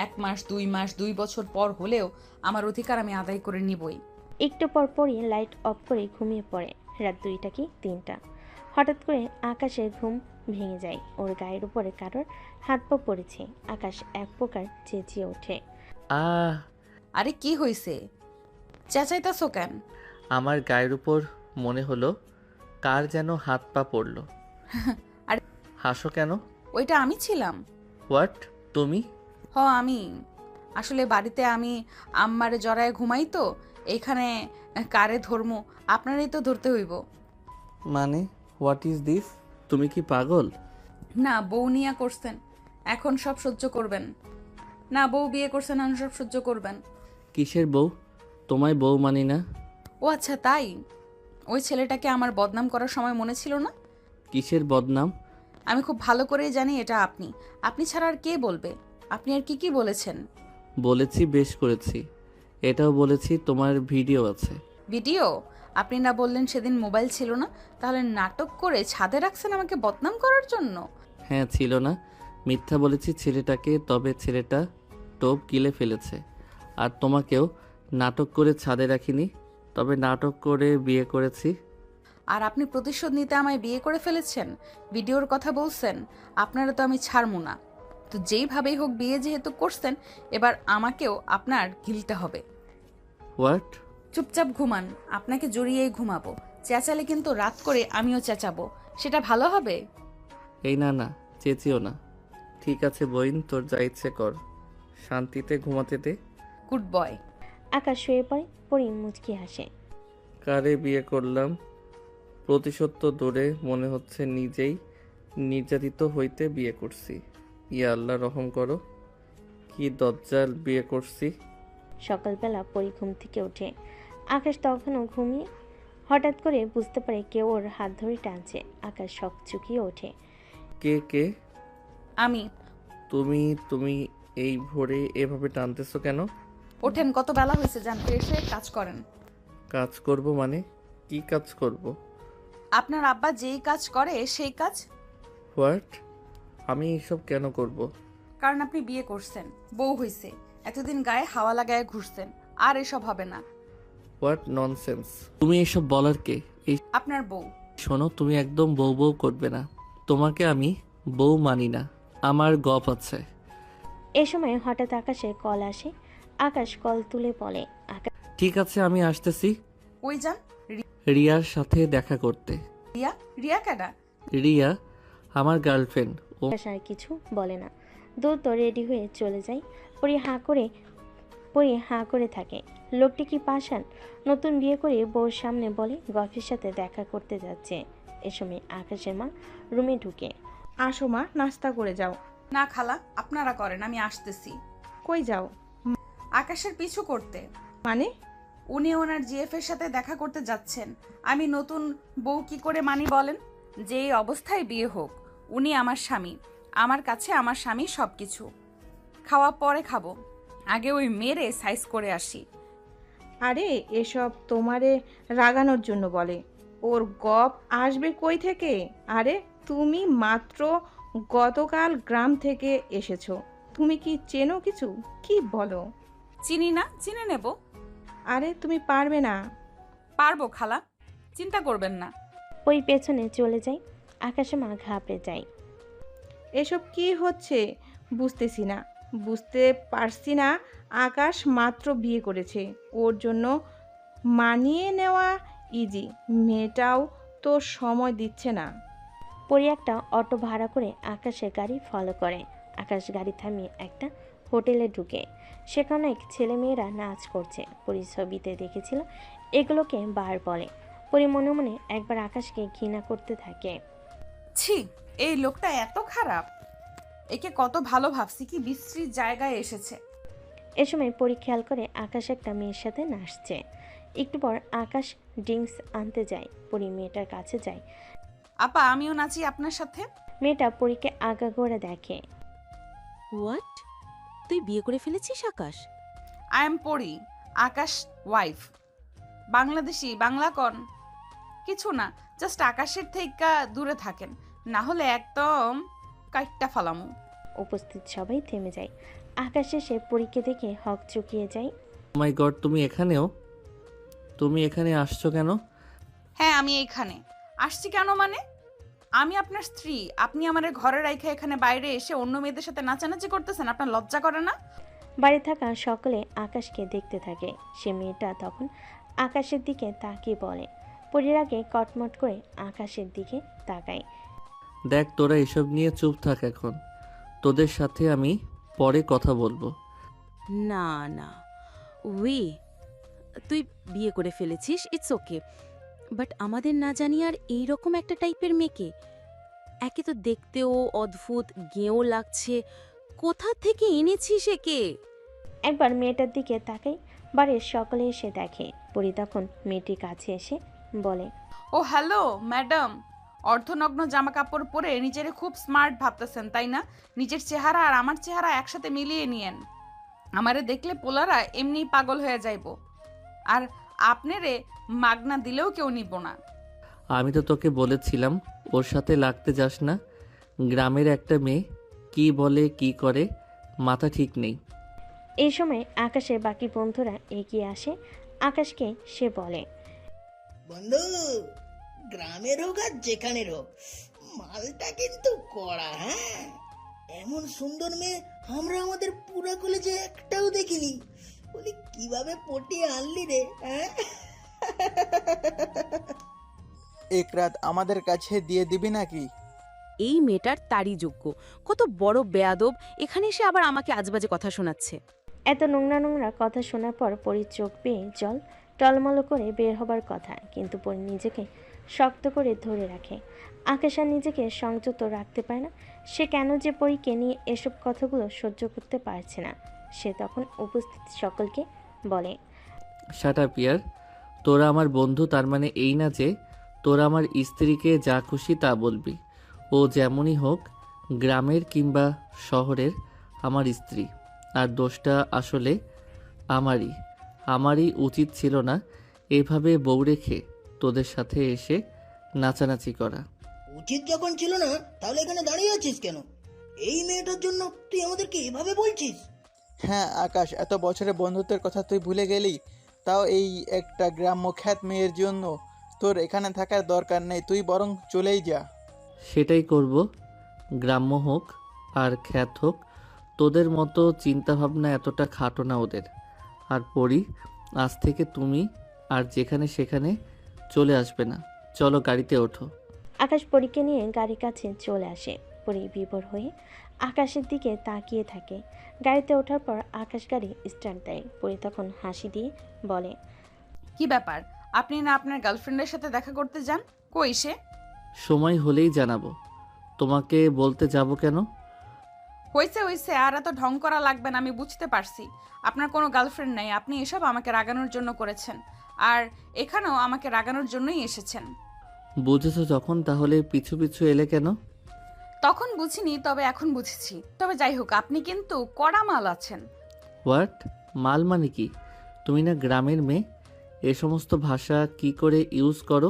1 মাস 2 মাস 2 বছর পর হলেও আমার অধিকার আমি আদায় করে নিবই। একটু পর পরই লাইট অফ করে ঘুমিয়ে পড়ে। রাত 2টা কি 3টা। হঠাৎ করে আকাশের ঘুম ভেঙে যায়। ওর গায়ের উপরে কারোর হাত পা পড়েছে। আকাশ এক প্রকার চেঁচিয়ে ওঠে। আহ! আরে কি হইছে? চেঁচাইতাছো কেন? আমার গায়ের উপর মনে হলো কার যেন হাত পা পড়লো। আরে হাসো কেন? ওইটা আমি ছিলাম। হোয়াট? তুমি? আমি আসলে বাড়িতে আমি আম্মারে জড়ায় ঘুমাই, তো এইখানে কারে ধর্ম? আপনারই তো ধরতে হইব। মানে হোয়াট ইজ দিস? তুমি কি পাগল? না, বউ নিয়া করছেন, এখন সব সহ্য করবেন। না, বউ বিয়ে করছেন, এখন সব সহ্য করবেন। কিসের বউ? তোমায় বউ মানি না। ও আচ্ছা, তাই? ওই ছেলেটাকে আমার বদনাম করার সময় মনে ছিল না? কিসের বদনাম? আমি খুব ভালো করেই জানি এটা আপনি। আপনি ছাড়া আর কে বলবে? আপনি আর কি বলেছেন? বলেছি, বেশ করেছি। এটাও বলেছি তোমার ভিডিও আছে। ভিডিও? আপনি না বললেন সেদিন মোবাইল ছিল না? তাহলে নাটক করে ছাদে রাখছেন আমাকে বদনাম করার জন্য? হ্যাঁ, ছিল না। মিথ্যা বলেছি ছেলেটাকে, তবে ছেলেটা টোপ গিলে ফেলেছে। আর তোমাকেও নাটক করে ছাদে রাখিনি, তবে নাটক করে বিয়ে করেছি। আর আপনি প্রতিশোধ নিতে আমায় বিয়ে করে ফেলেছেন? ভিডিওর কথা বলছেন? আপনারা তো আমি ছাড়বো না। তো যেইভাবেই হোক বিয়ে যেহেতু করছেন, এবার আমাকেও আপনার গিলতে হবে। হোয়াট? চুপচাপ ঘুমান, আপনাকে জড়িয়েই ঘুমাবো। চেঁচালে কিন্তু রাত করে আমিও চেঁচাবো, সেটা ভালো হবে? এই না না, চেঁচিও না। ঠিক আছে বইন, তোর যা ইচ্ছে কর, শান্তিতে ঘুমাতে দে। Good boy. আকাশ শুয়ে পড়ে, পরি মুচকি হাসে। কারে বিয়ে করলাম, প্রতিশোধ তো দূরে, মনে হচ্ছে নিজেই নির্যাতিত হইতে বিয়ে করছি। ইয়া আল্লাহ রহম করো, কি দজ্জাল বিয়ে করছি। সকালবেলা পরি ঘুম থেকে ওঠে। আকাশ তখনও ঘুমিয়ে। হঠাৎ করে বুঝতে পারে কেউ ওর হাত ধরে টানছে। আকাশ শক চুকিয়ে ওঠে। কে কে? আমি। তুমি তুমি এই ভোরে এভাবে টানতেছো কেন? ওঠেন, কত বেলা হয়েছে, যান ফ্রেশ হয়ে কাজ করেন। কাজ করব মানে? কি কাজ করব? আপনার আব্বা যেই কাজ করে সেই কাজ। হোয়াট? আমি এসব কেন করব? কারণ আপনি বিয়ে করছেন, বউ হইছে, এতদিন গায়ে হাওয়া লাগায় ঘুরছেন, আর এসব হবে না। What nonsense! তুমি এসব বলার কে? এই আপনার বউ। শোনো, তুমি একদম বউ বউ করবে না। তোমাকে আমি বউ মানি না, আমার গপ আছে। এ সময় হঠাৎ আকাশের কল আসে। আকাশ কল তুলে বলে, ঠিক আছে, আমি আসতেছি। ওই যান। রিয়ার সাথে দেখা করতে। রিয়া? রিয়া কেডা? রিয়া আমার গার্লফ্রেন্ড। ও আকাশ আর কিছু বলে না, দ্রুত রেডি হয়ে চলে যায়। পরি হাঁ করে থাকে। লোকটি কি পাষাণ? নতুন বিয়ে করে বউর সামনে বলে গল্পের সাথে দেখা করতে যাচ্ছে। এ সময় আকাশের মা রুমে ঢুকে। আসো মা, নাস্তা করে যাও। না খালা, আপনারা করেন, আমি আসতেছি। কই যাও? আকাশের পিছু করতে। মানে? উনি ওনার জিএফ এর সাথে দেখা করতে যাচ্ছেন। আমি নতুন বউ কি করে মানি বলেন? যে এই অবস্থায় বিয়ে হোক, উনি আমার স্বামী, আমার কাছে আমার স্বামী সবকিছু। খাওয়া পরে খাবো, আগে ওই মেরে সাইজ করে আসি। আরে এসব তোমারে রাগানোর জন্য বলে। ওর গপ আসবে কই থেকে? আরে তুমি মাত্র গতকাল গ্রাম থেকে এসেছো, তুমি কি চেনো কিছু? কি বলো? চিনি না, চিনে নেব। আরে তুমি পারবে না। পারবো খালা, চিন্তা করবেন না। ওই পেছনে চলে যায়। আকাশের মা ঘাবড়ে যায়। এসব কি হচ্ছে বুঝতেছি না, বুঝতে পারছি না। আকাশ মাত্র বিয়ে করেছে, ওর জন্য মানিয়ে নেওয়া ইজি। মেয়েটাও তো সময় দিচ্ছে না। পরি একটা অটো ভাড়া করে আকাশের গাড়ি ফলো করে। আকাশ গাড়ি থামিয়ে একটা হোটেলে ঢুকে। সেখানে এক ছেলেমেয়েরা নাচ করছে। পরি ছবিতে দেখেছিল এগুলোকে বার বলে। পরি মনে মনে একবার আকাশকে ঘৃণা করতে থাকে। ছি, এই লোকটা এত খারাপ। একে কত ভালো ভাবছি, কি বিশ্রী জায়গায় এসেছে। এ সময় পরি খেয়াল করে আকাশ একটা মেয়ের সাথে নাচছে। একটু পর আকাশ ড্রিঙ্কস আনতে যায়। পরি মেয়েটার কাছে যায়। আপা, আমিও নাচি আপনার সাথে। মেয়েটা পরীকে আগাগোড়া দেখে। হোয়াট? তুই বিয়ে করে ফেলেছিস আকাশ? আই এম পরি, আকাশ ওয়াইফ। বাংলাদেশি, বাংলা কন। কিছু না, জাস্ট আকাশের থেকে দূরে থাকেন, না হলে একদম কাইটটা ফালামু। উপস্থিত সবাই থেমে যায়। আকাশ এসে পরীকে দেখে হক চুকিয়ে যায়। মাই গড, তুমি এখানেও? তুমি এখানে আসছো কেন? হ্যাঁ, আমি এইখানে আসছি কেন মানে? আমি আপনার স্ত্রী, আপনি আমার ঘরে রাইখা এখানে বাইরে এসে অন্য মেয়েদের সাথে নাচানাচি করতেছেন, আপনার লজ্জা করে না? বাড়ি থাকা সকলে আকাশকে দেখতে থাকে। সে মেয়েটা তখন আকাশের দিকে তাকিয়ে বলে। পরীর আগে কটমট করে আকাশের দিকে তাকায়। দেখ, তোরা এসব নিয়ে চুপ থাক এখন, তোদের সাথে আমি পরে কথা বলবো। না না, তুই বিয়ে করে ফেলেছিস, ইটস ওকে, বাট আমাদের না জানি আর এইরকম একটা টাইপের মেয়েকে। একে তো দেখতেও অদ্ভুত, গেঁয়ো লাগছে, কোথা থেকে এনেছিস একে? একবার মেয়েটার দিকে তাকাই। বাড়ির সকলে এসে দেখে। পরি তখন মেয়েটির কাছে এসে বলে, ও হ্যালো ম্যাডাম, অর্ধনগ্ন জামা কাপড় পরে নিজেরে খুব স্মার্ট ভাবতেছেন তাই না? নিজের চেহারা আর আমার চেহারা একসাথে মিলিয়ে নিয়েন, আমারে দেখলে পোলারা এমনি পাগল হয়ে যাইব, আর আপনারে মাগনা দিলেও কেউ নিব না। আমি তো তোকে বলেছিলাম ওর সাথে লাগতে যাস না। গ্রামের একটা মেয়ে কি বলে কি করে মাথা ঠিক নেই। এই সময় আকাশের বাকি বন্ধুরা এগিয়ে আসে। আকাশকে সে বলে, বন্ধু, গ্রামের হোক আর যেখানের হোক, মালটা কিন্তু কড়া। হ্যাঁ, এমন সুন্দর মেয়ে আমরা আমাদের পুরা কলেজে একটাও দেখিনি। বলি কিভাবে পটিয়ে আনলি রে, হ্যাঁ? এক রাত আমাদের কাছে দিয়ে দিবি নাকি? এই মেয়েটার তারই যোগ্য। কত বড় বেয়াদব, এখানে এসে আবার আমাকে আজবাজে কথা শোনাচ্ছে। এত নোংরা নোংরা কথা শোনার পর পরীর চোখ বেয়ে জল টলমল করে বের হবার কথা, কিন্তু পরী নিজেকে শক্ত করে ধরে রাখে। আকাশ আর নিজেকে সংযত রাখতে পারে না। সে কেন যে পরীকে নিয়ে এসব কথাগুলো সহ্য করতে পারছে না। সে তখন উপস্থিত সকলকে বলে, শাট আপ ইয়ার, তোরা আমার বন্ধু, তার মানে এই না যে তোরা আমার স্ত্রীকে যা খুশি তা বলবি। ও যেমনই হোক, গ্রামের কিংবা শহরের আমার স্ত্রী, আর দোষটা আসলে আমারই উচিত ছিল না এভাবে বউ রেখে তোদের সাথে এসে নাচানাচি করা। উচিত যখন ছিল না, তাহলে এখানে দাঁড়িয়ে আছিস কেন? এই মেয়েটার জন্য তুই আমাদেরকে এভাবে বলছিস? হ্যাঁ আকাশ, এত বছরের বন্ধুত্বের কথা তুই ভুলে গেলি? তাও এই একটা গ্রাম্য খ্যাত মেয়ের জন্য তোর এখানে থাকার দরকার নেই, তুই বরং চলেই যা। সেটাই করব, গ্রাম্য হোক আর খ্যাত হোক, তোদের মতো চিন্তাভাবনা এতটা খাটো না ওদের। আর পড়ি, আজ থেকে তুমি আর যেখানে সেখানে চলে আসবে না। চলো গাড়িতে ওঠো। আকাশ পরীকে নিয়ে গাড়ির কাছে চলে আসে। পরী বিভোর হয়ে আকাশের দিকে তাকিয়ে থাকে। গাড়িতে ওঠার পর আকাশ গাড়ি স্টার্ট দেয়। পরী তখন হাসি দিয়ে বলে, কি ব্যাপার, আপনি না আপনার গার্লফ্রেন্ডের সাথে দেখা করতে যান? কই সে? সময় হলেই জানাবো। তোমাকে বলতে যাব কেন? হইছে, আর এত ঢং করা লাগবে না, আমি বুঝতে পারছি আপনার কোনো গার্লফ্রেন্ড নাই। আপনি এসব আমাকে রাগানোর জন্য করেছেন, আর এখানেও আমাকে রাগানোর জন্যই এসেছেন। বুঝেছো যখন, তাহলে পিছু পিছু এলে কেন? তখন বুঝিনি, তবে এখন বুঝেছি। তবে যাই হোক, আপনি কিন্তু কড়া মাল আছেন। হোয়াট? মাল মানে কি? তুমি না গ্রামের মেয়ে, এ সমস্ত ভাষা কি করে ইউজ করো?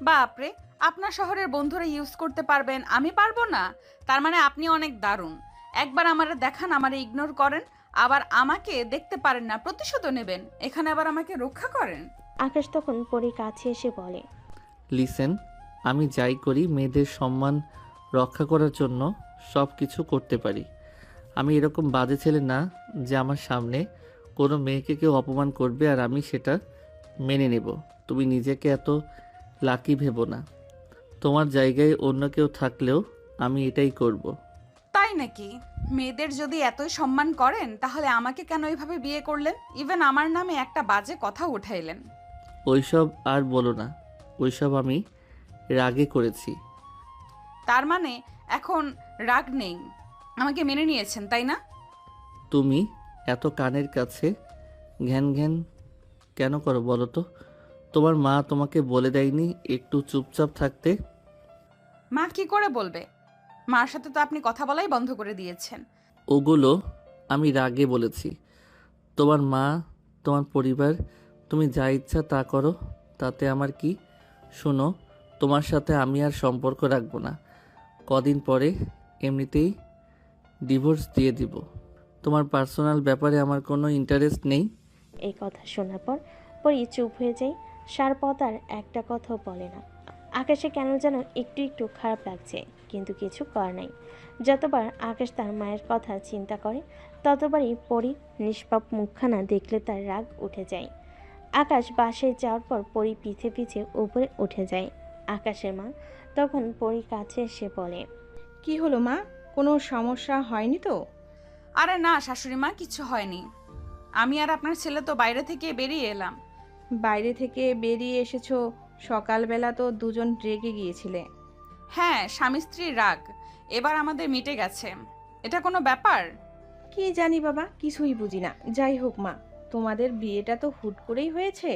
বাপরে, আপনার শহরের বন্ধুরা ইউজ করতে পারবেন, আমি পারবো না? তার মানে আপনি অনেক দারুণ। একবার আমারে দেখান, আমারে ইগনোর করেন, আবার আমাকে দেখতে পারেন না, প্রতিশোধও নেবেন, এখানে আবার আমাকে রক্ষা করেন। আকাশ তখন পরীর কাছে এসে বলে, লিসেন, আমি যাই করি মেয়েদের সম্মান রক্ষা করার জন্য সব কিছু করতে পারি। আমি এরকম বাজে ছেলে না যে আমার সামনে কোনো মেয়েকে কেউ অপমান করবে আর আমি সেটা মেনে নেব। তুমি নিজেকে এত লাকি ভেবো না। তোমার জায়গায় অন্য কেউ থাকলেও আমি এটাই করব। তাই নাকি? মেয়েদের যদি এতই সম্মান করেন, তাহলে আমাকে কেন এইভাবে বিয়ে করলেন? ইভেন আমার নামে একটা বাজে কথা উঠাইলেন। ওইসব আর বলো না, ওইসব আমি রাগে করেছি। তার মানে এখন রাগ নেই, আমাকে মেনে নিয়েছেন, তাই না? তুমি এত কানের কাছে ঘ্যান ঘ্যান কেন করো বলো তো? তোমার মা তোমাকে বলে দেয়নি একটু চুপচাপ থাকতে? মা কি করে বলবে? মার সাথে তো আপনি কথা বলাই বন্ধ করে দিয়েছেন। ওগুলো আমি রাগে বলেছি। তোমার মা, তোমার পরিবার, তুমি যা ইচ্ছা তা করো, তাতে আমার কি? শোনো, তোমার সাথে আমি আর সম্পর্ক রাখবো না। কদিন পরে এমনিতেই ডিভোর্স দিয়ে দিব। তোমার পার্সোনাল ব্যাপারে আমার কোনো ইন্টারেস্ট নেই। এই কথা শোনার পর পরী চুপ হয়ে যায়। সারপথ আর একটা কথাও বলে না। আকাশে কেন যেন একটু একটু খারাপ লাগছে, কিন্তু কিছু করার নাই। যতবার আকাশ তার মায়ের কথা চিন্তা করে, ততবারই পরীর নিষ্পাপ মুখখানা দেখলে তার রাগ উঠে যায়। আকাশ বাসায় যাওয়ার পর পরী পিছে পিছে উপরে উঠে যায়। আকাশের মা তখন পরীর কাছে এসে বলে, কি হলো মা, কোনো সমস্যা হয়নি তো? আরে না শাশুড়ি মা, কিছু হয়নি। আমি আর আপনার ছেলে তো বাইরে থেকে বেরিয়ে এলাম। বাইরে থেকে বেরিয়ে এসেছো? সকালবেলা তো দুজন রেগে গিয়েছিলে। হ্যাঁ, স্বামী স্ত্রীর রাগ এবার আমাদের মিটে গেছে। এটা কোনো ব্যাপার? কি জানি বাবা, কিছুই বুঝি না। যাই হোক মা, তোমাদের বিয়েটা তো হুট করেই হয়েছে,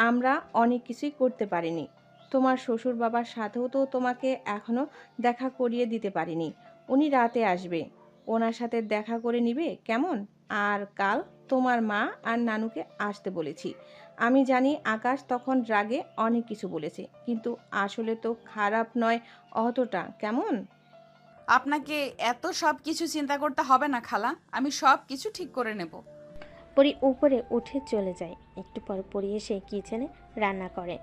আমরা অনেক কিছুই করতে পারিনি। তোমার শ্বশুর বাবার সাথেও তো তোমাকে এখনো দেখা করিয়ে দিতে পারিনি। উনি রাতে আসবে, ওনার সাথে দেখা করে নিবে কেমন? আর কাল তোমার মা আর নানুকে আসতে বলেছি। আমি জানি আকাশ তখন রাগে অনেক কিছু বলেছে, কিন্তু আসলে তো খারাপ নয় অতটা, কেমন? আপনাকে এত সব কিছু চিন্তা করতে হবে না খালা, আমি সব কিছু ঠিক করে নেব। পরী উপরে উঠে চলে যায়। একটু পর পরী এসে কিচেনে রান্না করে।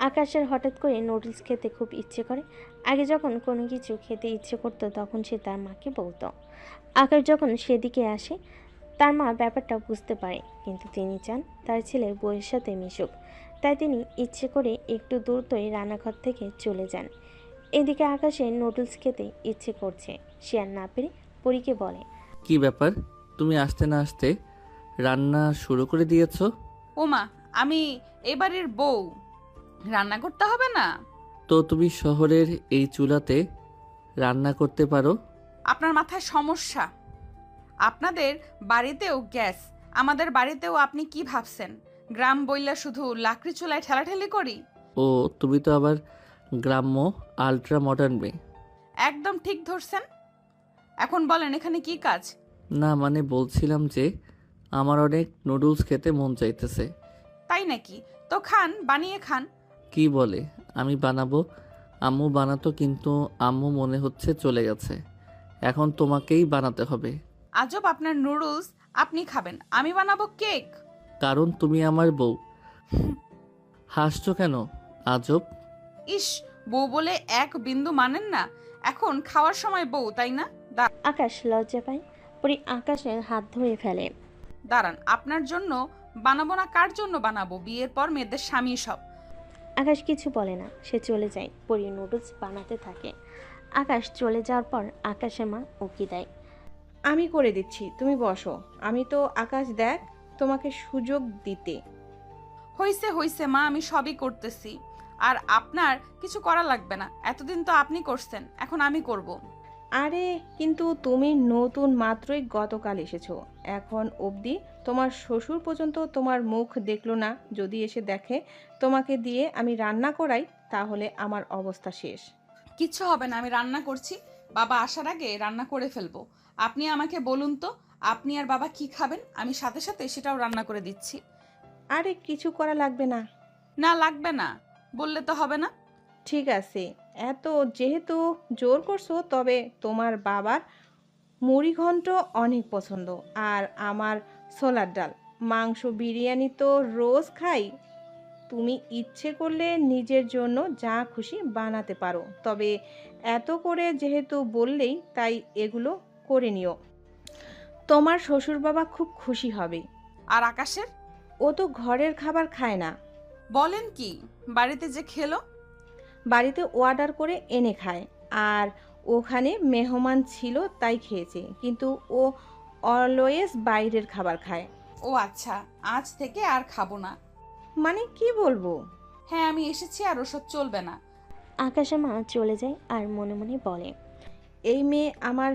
আকাশের হঠাৎ করে নুডলস খেতে খুব ইচ্ছে করে। আগে যখন কোনো কিছু খেতে ইচ্ছে করতো তখন সে তার মাকে বলতো। আকাশ যখন সেদিকে আসে তার মা ব্যাপারটা বুঝতে পারে, কিন্তু তিনি চান তার ছেলে বউয়ের সাথে মিশুক। তাই তিনি ইচ্ছে করে একটু দ্রুতই রান্নাঘর থেকে চলে যান। এদিকে আকাশের নুডলস খেতে ইচ্ছে করছে। সে আর না পেরে পরীকে বলে, কি ব্যাপার, তুমি আসতে না আসতে রান্না শুরু করে দিয়েছো? ওমা, আমি এবারের বউ, রান্না করতে হবে না? তো তুমি শহরের এই চুলাতে রান্না করতে পারো? আপনার মাথায় সমস্যা। আপনাদের বাড়িতেও গ্যাস, আমাদের বাড়িতেও আপনি কি ভাবছেন গ্রাম বইলা শুধু লাকড়ি চুলায় ঠেলাঠেলি করি? ও তুমি তো আবার গ্রাম্য আলট্রা মডার্ন মেয়ে। একদম ঠিক ধরছেন। এখন বলেন এখানে কি কাজ? না মানে বলছিলাম যে আমার অনেক নুডলস খেতে মন চাইতেছে। তাই নাকি? তো খান, বানিয়ে খান। কি বলে আমি বানাবো? আম্মু বানাতো, কিন্তু আম্মু মনে হচ্ছে চলে গেছে। এখন তোমাকেই বানাতে হবে। আজব, আপনার নুডলস আপনি খাবেন, আমি বানাবো কেক। কারণ তুমি আমার বউ। হাসছো কেন? আজব। ইস, বউ বলে এক বিন্দু মানেন না? এখন খাওয়ার সময় বউ, তাই না? আকাশ লজ্জা পায়। পরি আকাশের হাত ধরে ফেলে। দাঁড়ান, আপনার জন্য বানাবো না কার জন্য বানাবো? বিয়ের পর মেয়েদের স্বামী সব। আকাশ কিছু বলে না, সে চলে যায়। পরি নুডলস বানাতে থাকে। আকাশ চলে যাওয়ার পর আকাশের মা উকি দেয়। আমি করে দিচ্ছি, তুমি বসো। আমি তো আকাশ দেখ তোমাকে সুযোগ দিতে। হইছে হইছে মা, আমি সবই করতেছি। আর আপনার কিছু করা লাগবে না, এতদিন তো আপনি করছেন, এখন আমি করব। আরে কিন্তু তুমি নতুন মাত্রই গতকাল এসেছো, এখন অবধি তোমার শ্বশুর পর্যন্ত তোমার মুখ দেখলো না। যদি এসে দেখে তোমাকে দিয়ে আমি রান্না করাই, তাহলে আমার অবস্থা শেষ। কিচ্ছু হবে না, আমি রান্না করছি। বাবা আসার আগে রান্না করে ফেলবো। আপনি আমাকে বলুন তো, আপনি আর বাবা কি খাবেন, আমি সাথে সাথে সেটাও রান্না করে দিচ্ছি। আরে কিছু করা লাগবে না। না লাগবে না বললে তো হবে না। ঠিক আছে, এত যেহেতু জোর করছো, তবে তোমার বাবার মুড়িঘণ্ট অনেক পছন্দ, আর আমার ছোলার ডাল, মাংস, বিরিয়ানি তো রোজ খাই। তুমি ইচ্ছে করলে নিজের জন্য যা খুশি বানাতে পারো, তবে এত করে যেহেতু বললেই, তাই এগুলো করে নিও। তোমার শ্বশুর বাবা খুব খুশি হবে। আর আকাশের? ও তো ঘরের খাবার খায় না। বলেন কি? বাড়িতে যে খেলো? বাড়িতে অর্ডার করে এনে খায়, আর ওখানে মেহমান ছিল তাই খেয়েছে, কিন্তু ও অলওয়েজ বাইরের খাবার খায়। ও আচ্ছা, আজ থেকে আর খাবো না। মানে কি বলবো? হ্যাঁ, আমি এসেছি আর ওসব চলবে না। আকাশের মা চলে যায় আর মনে মনে বলে, এই মেয়ে আমার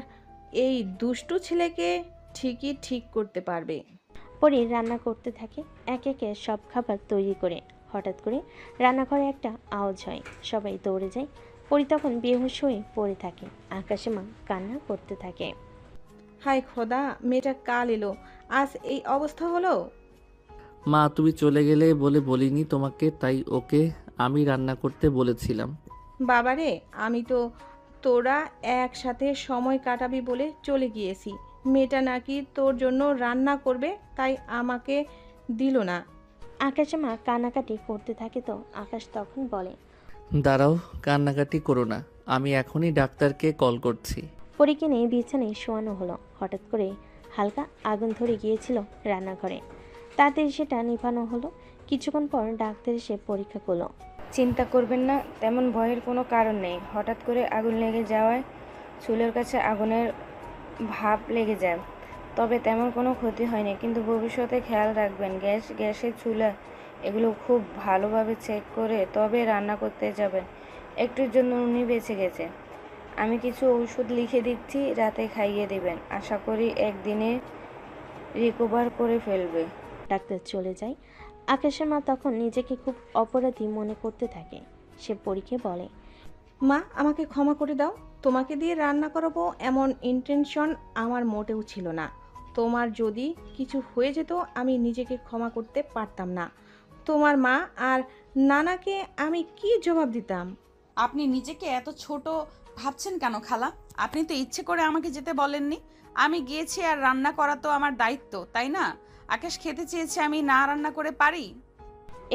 এই দুষ্টু ছেলেকে ঠিকই ঠিক করতে পারবে। পরি রান্না করতে থাকে এক একে সব খাবার তৈরি করে। হঠাৎ করে রান্নাঘরে একটা আওয়াজ হয়, সবাই দৌড়ে যায়। পরি তখন বেহুশ হয়ে পড়ে থাকে। আকাশের মা কান্না করতে থাকে। হায় খোদা, মেয়েটা কাল এলো, আজ এই অবস্থা হলো। মা তুমি চলে গেলে বলে বলিনি তোমাকে, তাই ওকে আমি রান্না করতে বলেছিলাম। বাবারে, আমি তো তোরা একসাথে সময় কাটাবি বলে চলে গিয়েছি। মেয়েটা নাকি তোর জন্য রান্না করবে, তাই আমাকে দিল না। আকাশের মা কান্নাকাটি করতে থাকে, তো আকাশ তখন বলে, দাঁড়াও, কান্নাকাটি করো না, আমি এখনই ডাক্তারকে কল করছি। পরীকে নিয়ে বিছানায় শোয়ানো হলো। হঠাৎ করে হালকা আগুন ধরে গিয়েছিল রান্নাঘরে। তাড়াতাড়ি সেটা নিভানো হলো। কিছুক্ষণ পর ডাক্তার এসে পরীক্ষা করলো। চিন্তা করবেন না, তেমন ভয়ের কোনো কারণ নেই। হঠাৎ করে আগুন লেগে যাওয়ায় চুলের কাছে আগুনের ভাপ লেগে যায়, তবে তেমন কোনো ক্ষতি হয়নি। কিন্তু ভবিষ্যতে খেয়াল রাখবেন, গ্যাসের চুলা এগুলো খুব ভালোভাবে চেক করে তবে রান্না করতে যাবেন। একটুর জন্য উনি বেঁচে গেছে। আমি কিছু ওষুধ লিখে দিচ্ছি, রাতে খাইয়ে দেবেন। আশা করি একদিনে রিকভার করে ফেলবে। ডাক্তার চলে যায়। আকাশের মা তখন নিজেকে খুব অপরাধী মনে করতে থাকে। সে পরীকে বলে, মা, আমাকে ক্ষমা করে দাও। তোমাকে দিয়ে রান্না করাবো এমন ইন্টেনশন আমার মোটেও ছিল না। তোমার যদি কিছু হয়ে যেত, আমি নিজেকে ক্ষমা করতে পারতাম না। তোমার মা আর নানাকে আমি কি জবাব দিতাম? আপনি নিজেকে এত ছোট ভাবছেন কেন খালা? আপনি তো ইচ্ছে করে আমাকে যেতে বলেননি। আমি গিয়েছি, আর রান্না করা তো আমার দায়িত্ব, তাই না? আকাশ খেতে চেয়েছে, আমি না রান্না করে পারি?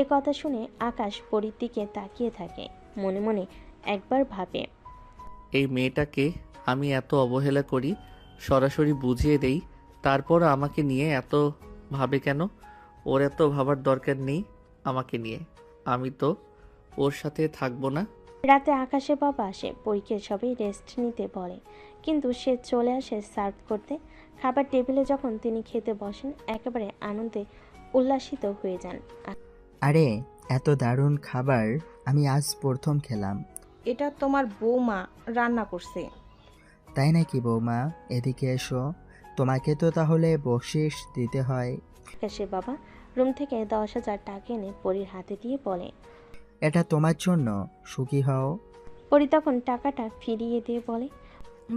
এ কথা শুনে আকাশ পরীর দিকে তাকিয়ে থাকে। মনে মনে একবার ভাবে, এই মেয়েটাকে আমি এত অবহেলা করি, সরাসরি বুঝিয়ে দেই তারপর আমাকে নিয়ে এত ভাবে কেন? ওর এত ভাবার দরকার নেই আমাকে নিয়ে। আমি তো ওর সাথে থাকবো না। রাতে আকাশের বাবা আসে, পরীকে সবাই রেস্ট নিতে বলে, কিন্তু সে চলে আসে সার্ভ করতে। খাবার টেবিলে যখন তিনি খেতে বসেন, একেবারে আনন্দে উল্লাসিত হয়ে যান। আরে এত দারুণ খাবার আমি আজ প্রথম খেলাম। এটা তোমার বৌমা রান্না করছে। তাই নাকি বৌমা? এদিকে এসো, তোমাকে তো তাহলে বকশিশ দিতে হয়। আকাশের বাবা রুম থেকে 10,000 টাকা এনে পরীর হাতে দিয়ে বলে, এটা তোমার জন্য, সুখী হও। পরী তখন টাকাটা ফিরিয়ে দিয়ে বলে,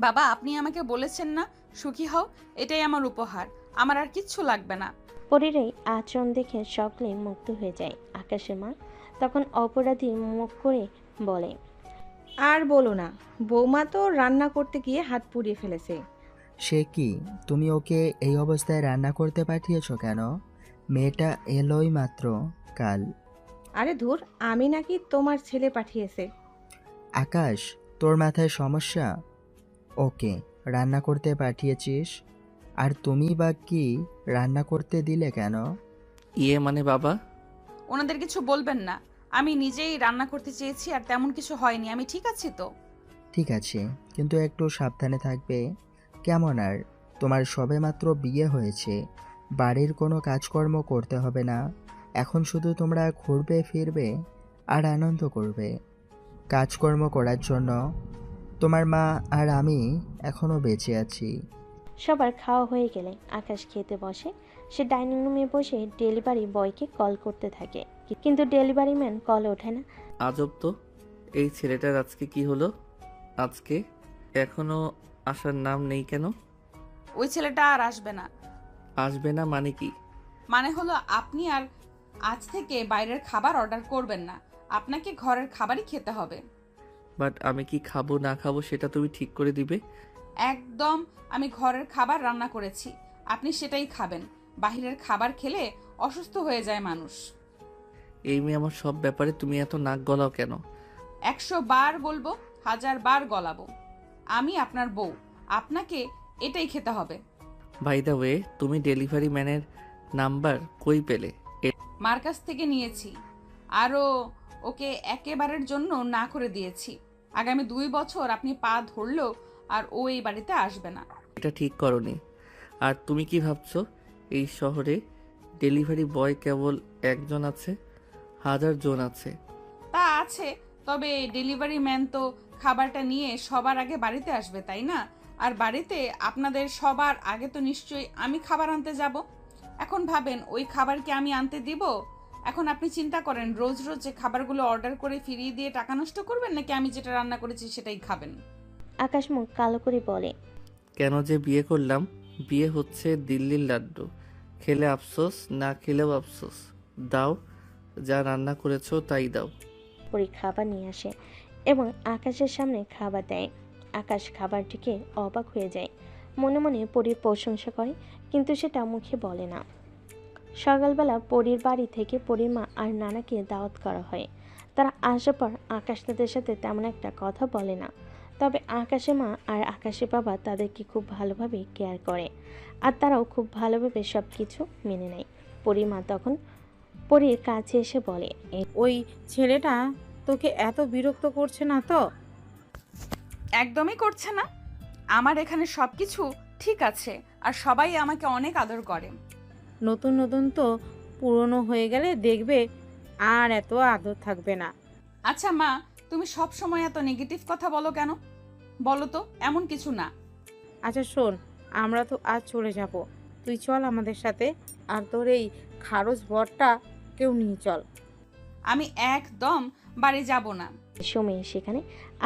বাবা আপনি আমাকে বলেছেন না সুখী হও, এটাই আমার উপহার, আমার আর কিচ্ছু লাগবে না। পরীর এই আচরণ দেখে সকলে মুগ্ধ হয়ে যায়। আকাশের মা তখন অপরাধীর মুখ করে বলে, আর বলো না, বৌমা তো রান্না করতে গিয়ে হাত পুড়িয়ে ফেলেছে। সে কি, তুমি ওকে এই অবস্থায় রান্না করতে পাঠিয়েছো কেন? মেয়েটা এলোই মাত্র কাল। আরে ধুর, আমি নাকি তোমার ছেলে পাঠিয়েছে। আকাশ, তোর মাথায় সমস্যা? ওকে রান্না করতে পাঠিয়েছিস, আর তুমি বা কি রান্না করতে দিলে কেন? ইয়ে মানে বাবা? ওনাদের কিছু বলবেন না, আমি নিজেই রান্না করতে চেয়েছি আর তেমন কিছু হয়নি, আমি ঠিক আছি তো। ঠিক আছে, কিন্তু একটু সাবধানে থাকবে কেমন? আর তোমার সবেমাত্র বিয়ে হয়েছে, বাড়ির কোনো কাজকর্ম করতে হবে না। এখন শুধু তোমরা ঘুরবে ফিরবে আর আনন্দ করবে। কাজকর্ম করার জন্য তোমার মা আর আমি এখনো বেঁচে আছি। সবার খাওয়া হয়ে গেলে আকাশ খেতে বসে। সে ডাইনিং রুমে বসে ডেলিভারি বয়কে কল করতে থাকে, কিন্তু ডেলিভারি ম্যান কল ওঠে না। আজব তো, এই ছেলেটার আজকে কি হলো? আজকে এখনো আসার নাম নেই কেন? ওই ছেলেটা আর আসবে না। আসবে না মানে কি? মানে হলো আপনি আর আজ থেকে বাইরের খাবার অর্ডার করবেন না, আপনাকে ঘরের খাবারই খেতে হবে। বাট আমি কি খাবো না খাবো সেটা তুমি ঠিক করে দিবে। একদম, আমি ঘরের খাবার রান্না করেছি, আপনি সেটাই খাবেন। বাইরের খাবার খেলে অসুস্থ হয়ে যায় মানুষ। এই মেয়ে আমার সব ব্যাপারে তুমি এত নাক গলাও কেন? 100 বার বলবো, 1000 বার গলাবো, আমি আপনার বউ, আপনাকে এটাই খেতে হবে। বাই দ্য ওয়ে, তুমি ডেলিভারি ম্যানের নাম্বার কই পেলে? মার কাছ থেকে নিয়েছি, আরও ওকে একেবারের জন্য না করে দিয়েছি। আগামী 2 বছর আপনি পা ধরলেও আর ও এই বাড়িতে আসবে না। এটা ঠিক করনি। আর তুমি কি ভাবছো এই শহরে ডেলিভারি বয় কেবল একজন আছে? 1000 জন আছে। তা আছে, তবে ডেলিভারি ম্যান তো খাবারটা নিয়ে সবার আগে বাড়িতে আসবে, তাই না? আর বাড়িতে আপনাদের সবার আগে তো নিশ্চয়ই আমি খাবার আনতে যাব। এখন ভাবেন ওই খাবার কি আমি আনতে দিব? এখন আপনি চিন্তা করেন, রোজ রোজ যে খাবারগুলো অর্ডার করে ফিরিয়ে দিয়ে টাকা নষ্ট করবেন, নাকি আমি যেটা রান্না করেছি সেটাই খাবেন? আকাশ মুখ কালো করে বলে, কেন যে বিয়ে করলাম? বিয়ে হচ্ছে দিল্লির লাড্ডু, খেলে আফসোস, না খেলেও আফসোস। দাও, যা রান্না করেছো তাই দাও। পরী খাবার নিয়ে আসে এবং আকাশের সামনে খাবার দেয়। আকাশ খাবারটিকে অবাক হয়ে যায়, মনে মনে পরীর প্রশংসা করে, কিন্তু সেটা মুখে বলে না। সকালবেলা পরীর বাড়ি থেকে পরীর মা আর নানাকে দাওয়াত করা হয়। তারা আসার পর আকাশ তাদের সাথে তেমন একটা কথা বলে না, তবে আকাশের মা আর আকাশের বাবা তাদেরকে খুব ভালোভাবে কেয়ার করে, আর তারাও খুব ভালোভাবে সব কিছু মেনে নেয়। পরীর মা তখন পরীর কাছে এসে বলে, ওই ছেলেটা তোকে এত বিরক্ত করছে না তো? একদমই করছে না, আমার এখানে সব কিছু ঠিক আছে আর সবাই আমাকে অনেক আদর করে। নতুন নতুন তো, পুরনো হয়ে গেলে দেখবে আর এত আদর থাকবে না। আচ্ছা মা, তুমি সব সময় এত নেগেটিভ কথা বলো কেন? বলো তো, এমন কিছু না। আচ্ছা শোন, আমরা তো আজ চলে যাব, তুই চল আমাদের সাথে, আর তোর এই খারজ বরটা কেউ নিয়ে চল। আমি একদম বাড়ি যাব না। সময়ে সেখানে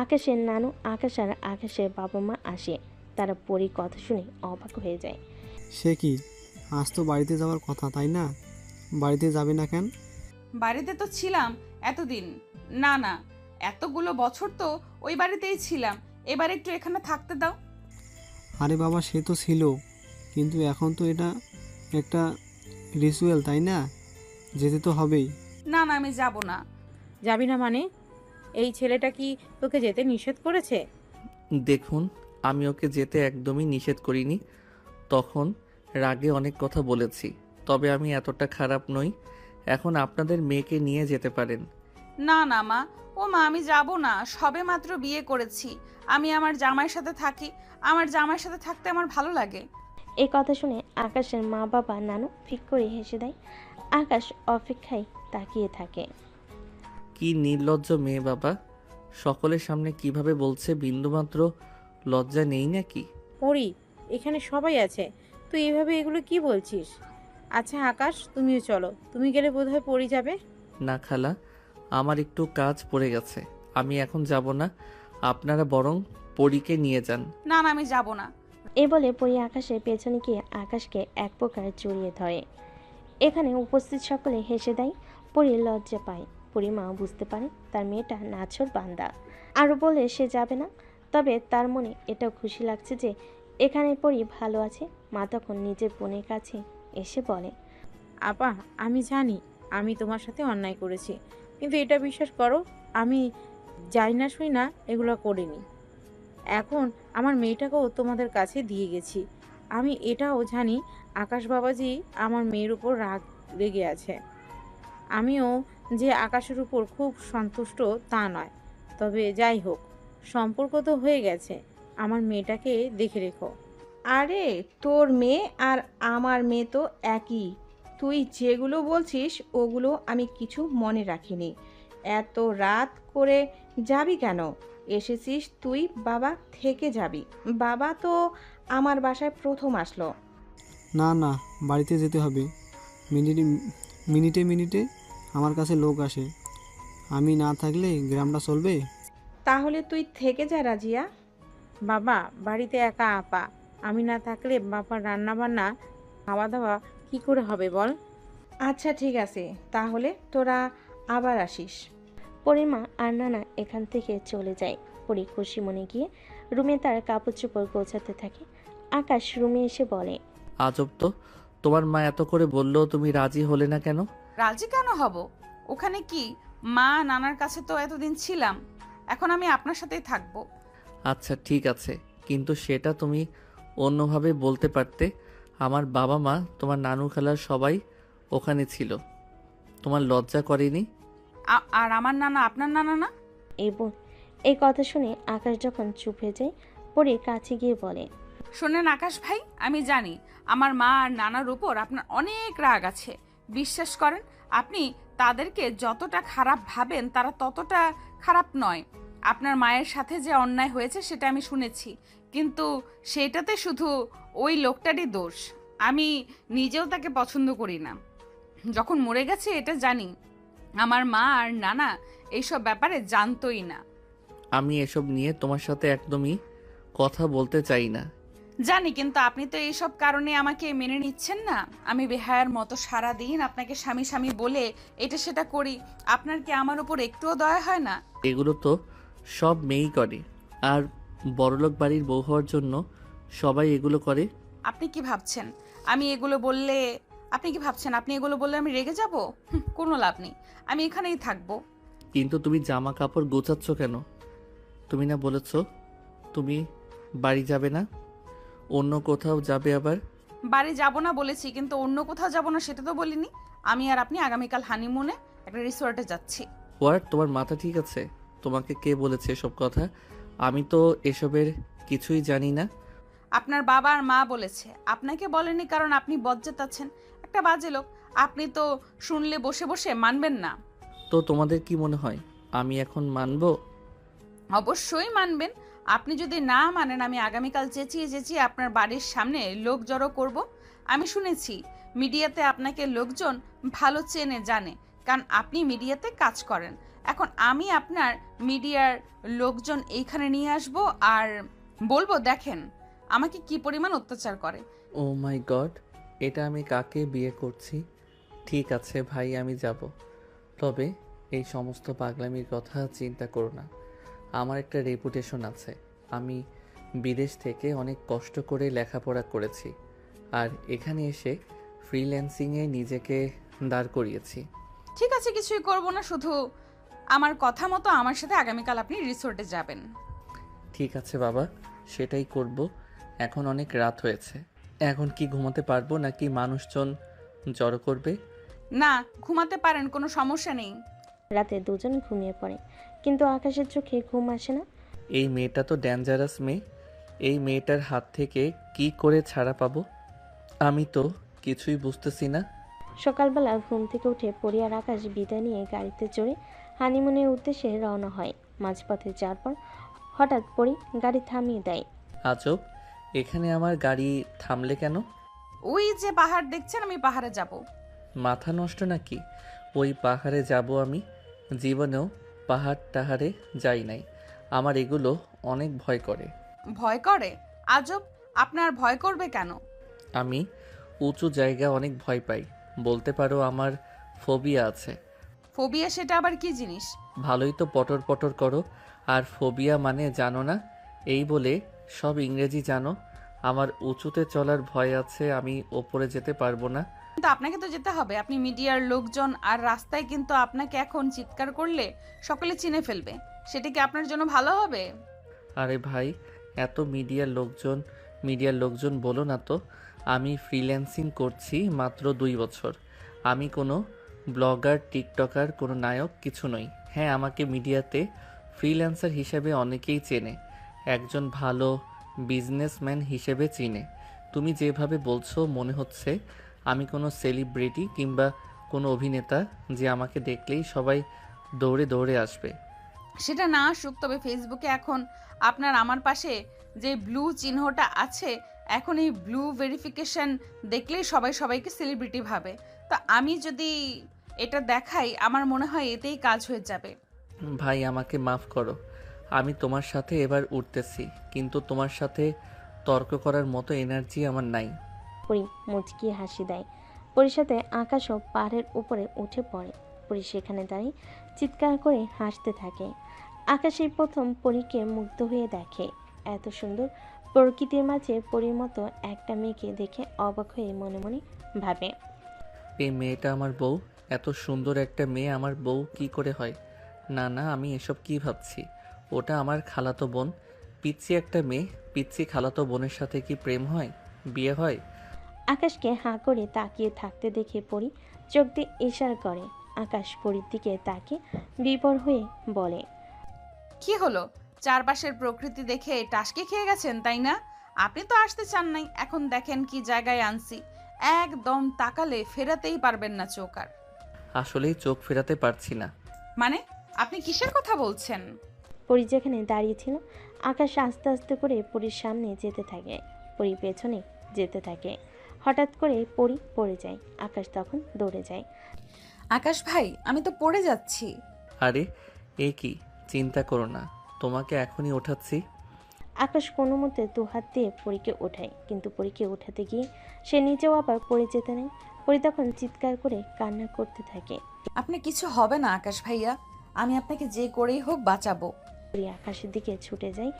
আকাশের নানু, আকাশ আর আকাশের বাবা মা আসে। তারা পরীর কথা শুনে অবাক হয়ে যায়। সে কি, আজ তো বাড়িতে যাওয়ার কথা, তাই না? বাড়িতে যাবে না কেন? বাড়িতে তো ছিলাম এতদিন, না না, এতগুলো বছর তো ওই বাড়িতেই ছিলাম, এবার একটু এখানে থাকতে দাও। আরে বাবা, সে তো ছিল, কিন্তু এখন তো এটা একটা রিচুয়াল, তাই না? যেতে তো হবেই। না না, আমি যাব না। যাবি না মানে? এই ছেলেটা কি তোকে যেতে নিষেধ করেছে? দেখুন, আমি ওকে যেতে একদমই নিষেধ করিনি। তখন রাগে অনেক কথা বলেছি, তবে আমি এতটা খারাপ নই। এখন আপনাদের মেয়েকে নিয়ে যেতে পারেন। না না মা, ও মা আমি যাব না, সবে মাত্র বিয়ে করেছি। আমি আমার জামাইয়ের সাথে থাকি, আমার জামাইয়ের সাথে থাকতে আমার ভালো লাগে। এই কথা শুনে আকাশের মা বাবা নানু ফিক করে হেসে দেয়। আকাশ অপেক্ষায় তাকিয়ে থাকে। কি নির্লজ্জ মেয়ে বাবা, সকলের সামনে কিভাবে বলছে, বিন্দুমাত্র লজ্জা নেই নাকি? পড়ি, এখানে সবাই আছে, তুই এভাবে এগুলো কি বলছিস? আচ্ছা আকাশ, তুমিও চলো, তুমি গেলে বোধহয় পড়ি যাবে। না খালা, আমার একটু কাজ পড়ে গেছে, আমি এখন যাব না। আপনারা বরং পরীকে নিয়ে যান। না না, আমি যাব না। এ বলে পরি আকাশের পেছনে গিয়ে আকাশকে এক প্রকার জড়িয়ে ধরে। এখানে উপস্থিত সকলে হেসে দেয়। পরি লজ্জা পায়। পরি মা বুঝতে পারে তার মেয়েটা নাছোড় বান্দা, আরও বলে সে যাবে না। তবে তার মনে এটাও খুশি লাগছে যে এখানে পরি ভালো আছে। মা তখন নিজের বোনের কাছে এসে বলে, আপা, আমি জানি আমি তোমার সাথে অন্যায় করেছি, কিন্তু এটা বিশ্বাস করো, আমি যাই না শুই না এগুলো করিনি। এখন আমার মেয়েটাকেও তোমাদের কাছে দিয়ে গেছি। আমি এটাও জানি আকাশ বাবাজি আমার মেয়ের উপর রেগে আছে। আমিও যে আকাশের উপর খুব সন্তুষ্ট তা নয়। তবে যাই হোক, সম্পর্ক তো হয়ে গেছে, আমার মেয়েটাকে দেখে রেখো। আরে তোর মেয়ে আর আমার মেয়ে তো একই। তুই যেগুলো বলছিস ওগুলো আমি কিছু মনে রাখিনি। এত রাত করে যাবি কেন? এসেছিস তুই, বাবা থেকে যাবি। বাবা তো আমার বাসায় প্রথম আসলো। না না, বাড়িতে যেতে হবে। মিনিটে মিনিটে মিনিটে আমার কাছে লোক আসে, আমি না থাকলে গ্রামটা চলবে? তাহলে তুই থেকে যা রাজিয়া। বাবা বাড়িতে একা আপা, আমি না থাকলে বাবার রান্না বান্না খাওয়া দাওয়া কি করে হবে বল? আচ্ছা ঠিক আছে, তাহলে তোরা আবার আসিস। পরির মা আর নানা এখান থেকে চলে যায়। পরি খুশি মনে গিয়ে রুমে তার কাপড় চোপড় গোছাতে থাকে। আকাশ রুমে এসে বলে, আজব তো, তোমার মা এত করে বললো, তুমি রাজি হলে না কেন? রাজি কেন হব? ওখানে কি মা নানার কাছে তো এতদিন ছিলাম, এখন আমি আপনার সাথেই থাকবো। আচ্ছা ঠিক আছে, কিন্তু সেটা তুমি অন্যভাবে বলতে পারতে। আমার বাবা মা, তোমার নানু খালার সবাই ওখানে ছিল, তোমার লজ্জা করেনি? আর আমার নানা আপনার নানা না? এই কথা শুনে আকাশ যখন চুপ হয়ে যায়, পরি কাছে গিয়ে বলে, শোনেন আকাশ ভাই, আমি জানি আমার মা আর নানার উপর আপনার অনেক রাগ আছে। বিশ্বাস করেন, আপনি তাদেরকে যতটা খারাপ ভাবেন তারা ততটা খারাপ নয়। আপনার মায়ের সাথে যে অন্যায় হয়েছে সেটা আমি শুনেছি, কিন্তু সেটাতে শুধু ওই লোকটারই দোষ। আমি নিজেও তাকে পছন্দ করি না। যখন মরে গেছে এটা জানি, আমার মা আর নানা এইসব ব্যাপারে জানতোই না। আমি এসব নিয়ে তোমার সাথে একদমই কথা বলতে চাই না। জানি, কিন্তু আপনি তো এইসব কারণে আমাকে মেনে নিচ্ছেন না। আমি বেহায়ার মতো সারা দিন আপনাকে স্বামী স্বামী বলে এটা সেটা করি, আপনার কি আমার উপর একটুও দয়া হয় না? এগুলো তো সব মেয়েই করে, আর বড়লোক বাড়ির বউ হওয়ার জন্য সবাই এগুলো করে। আপনি কি ভাবছেন আপনি এগুলো বললে আমি রেগে যাব? কোনো লাভ নেই, আমি এখানেই থাকবো। কিন্তু তুমি জামা কাপড় গোছাচ্ছ কেন? তুমি না বলেছ তুমি বাড়ি যাবে না, অন্য কোথাও যাবে? আবার বাড়ি যাব না বলেছি, কিন্তু অন্য কোথাও যাব না সেটা তো বলিনি। আমি আর আপনি আগামীকাল হানিমুনে একটা রিসোর্টে যাচ্ছি। হোয়াট, তোমার মাথা ঠিক আছে? তোমাকে কে বলেছে এসব কথা? আমি তো এসবের কিছুই জানি না। আপনার বাবা আর মা বলেছে, আপনাকে বলেনি কারণ আপনি বজ্জাত আছেন, একটা বাজে লোক। আপনি তো শুনলে বসে বসে মানবেন না। তো তোমাদের কি মনে হয় আমি এখন মানবো? অবশ্যই মানবেন। আপনি যদি না মানেন, আমি আগামীকাল চেঁচিয়ে চেঁচিয়ে আপনার বাড়ির সামনে লোক জড়ো করব। আমি শুনেছি মিডিয়াতে আপনাকে লোকজন ভালো চেনে জানে, কারণ আপনি মিডিয়াতে কাজ করেন। এখন আমি আপনার মিডিয়ার লোকজন এইখানে নিয়ে আসব আর বলবো, দেখেন আমাকে কি পরিমাণ অত্যাচার করে। ও মাই গড, এটা আমি কাকে বিয়ে করছি? ঠিক আছে ভাই, আমি যাব, তবে এই সমস্ত পাগলামির কথা চিন্তা করো না। আমার একটা রেপুটেশন আছে, আমি বিদেশ থেকে অনেক কষ্ট করে লেখাপড়া করেছি, আর এখানে এসে ফ্রিল্যান্সিংয়ে নিজেকে দাঁড় করিয়েছি। ঠিক আছে, কিছুই করব না, শুধু আমার কথা মতো আমার সাথে আগামীকাল আপনি রিসোর্টে যাবেন। ঠিক আছে বাবা, সেটাই করব। এখন অনেক রাত হয়েছে, এখন কি ঘুমাতে পারবো নাকি মানুষজন জড়ো করবে? না, ঘুমাতে পারেন, কোনো সমস্যা নেই। রাতে দুজন ঘুমিয়ে পড়ে, কিন্তু আকাশের চোখে ঘুম আসে না। এই মেয়েটা তো ডেঞ্জারাস মেয়ে। এই মেয়েটার হাত থেকে কি করে ছাড়া পাবো? আমি তো কিছুই বুঝতেছি না। সকালবেলা ঘুম থেকে উঠে পরি আর আকাশ বিদায় নিয়ে গাড়িতে চড়ে হানিমুনের উদ্দেশ্যে রওনা হয়। মাঝপথে যাওয়ার পর হঠাৎ পরি গাড়ি থামিয়ে দেয়। আজব, এখানে আমার গাড়ি থামলে কেন? ওই যে পাহাড় দেখছেন, আমি পাহাড়ে যাব। মাথা নষ্ট নাকি? ওই পাহাড়ে যাব আমি? জীবনেও পাহাড় টাহাড়ে যাই নাই। আমার এগুলো অনেক ভয় করে। ভয় করে? আজব, আপনার ভয় করবে কেন? আমি উঁচু জায়গা অনেক ভয় পাই। বলতে পারো আমার ফোবিয়া আছে। ফোবিয়া সেটা আবার কি জিনিস? ভালোই তো পটর পটর করো। আর ফোবিয়া মানে জানো না? এই বলে সব ইংরেজি জানো। আমার উঁচুতে চলার ভয় আছে, আমি ওপরে যেতে পারবো না। কিন্তু আপনাকে তো যেতে হবে, আপনি মিডিয়ার লোকজন, আর রাস্তায় কিন্তু আপনাকে এখন চিৎকার করলে সকলে চিনে ফেলবে। সেটা কি আপনার জন্য ভালো হবে? আরে ভাই, এত মিডিয়ার লোকজন বলো না তো। আমি ফ্রিল্যান্সিং করছি মাত্র 2 বছর। আমি কোনো ব্লগার, টিকটকার, কোনো নায়ক কিছু নই। হ্যাঁ, আমাকে মিডিয়াতে ফ্রিল্যান্সার হিসেবে অনেকেই চেনে, একজন ভালো বিজনেসম্যান হিসেবে চিনে। তুমি যেভাবে বলছো মনে হচ্ছে আমি কোনো সেলিব্রিটি কিংবা কোনো অভিনেতা যে আমাকে দেখলেই সবাই দৌড়ে দৌড়ে আসবে। সেটা না আসুক, তবে ফেসবুকে এখন আপনার আমার পাশে যে ব্লু চিহ্নটা আছে, এখন এই ব্লু ভেরিফিকেশন দেখলেই সবাই সবাইকে সেলিব্রিটি ভাবে। তো আমি যদি এটা দেখাই, আমার মনে হয় এতেই কাজ হয়ে যাবে। ভাই, আমাকে মাফ করো। আমি তোমার সাথে এবার উঠতেছি, কিন্তু তোমার সাথে তর্ক করার মতো এনার্জি আমার নাই। পরি মুচকি হাসি দেয়। পরির সাথে আকাশও পাহাড়ের উপরে উঠে পড়ে। পরি সেখানে দাঁড়িয়ে চিৎকার করে হাসতে থাকে। আকাশের প্রথম পরীকে মুগ্ধ হয়ে দেখে। এত সুন্দর প্রকৃতির মাঝে পরীর মতো একটা মেয়েকে দেখে অবাক হয়ে মনে মনে ভাবে, এই মেয়েটা আমার বউ? এত সুন্দর একটা মেয়ে আমার বউ কি করে হয়? না না, আমি এসব কি ভাবছি? ওটা আমার খালাতো বোন। পিচ্ছি একটা মেয়ে, পিচ্ছি খালাতো বোনের সাথে কি প্রেম হয়, বিয়ে হয়? আকাশকে হাঁ করে তাকিয়ে থাকতে দেখে পরি চোখ দিয়ে ইশারা করে। আকাশ পরীর দিকে তাকিয়ে বিভোর হয়ে বলে, কি হলো? চারপাশের প্রকৃতি দেখে টাসকে খেয়ে গেছেন, তাই না? আপনি তো আসতে চান নাই, এখন দেখেন কি জায়গায় আনছি। একদম তাকালে ফেরাতেই পারবেন না চোখ আর। আসলেই চোখ ফেরাতে পারছি না। মানে আপনি কিসের কথা বলছেন? পরি যেখানে দাঁড়িয়েছিল আকাশ আস্তে আস্তে করে পরীর সামনে যেতে থাকে, পরি পেছনে যেতে থাকে। হঠাৎ করে পরি পড়ে যায়। আকাশ তখন দৌড়ে যায়। আকাশ ভাই, আমি তো পড়ে যাচ্ছি। আরে এ কি, চিন্তা করো না, তোমাকে এখনই ওঠাচ্ছি। আকাশ কোনো মতে দুহাত দিয়ে পরীকে ওঠায়, কিন্তু পরীকে ওঠাতে গিয়ে সে নিজেও আবার পড়ে যেতে নেয়। পরি তখন চিৎকার করে কান্না করতে থাকে। আপনার কিছু হবে না আকাশ ভাইয়া, আমি আপনাকে যে করেই হোক বাঁচাবো। পরি আকাশের দিকে ছুটে যায়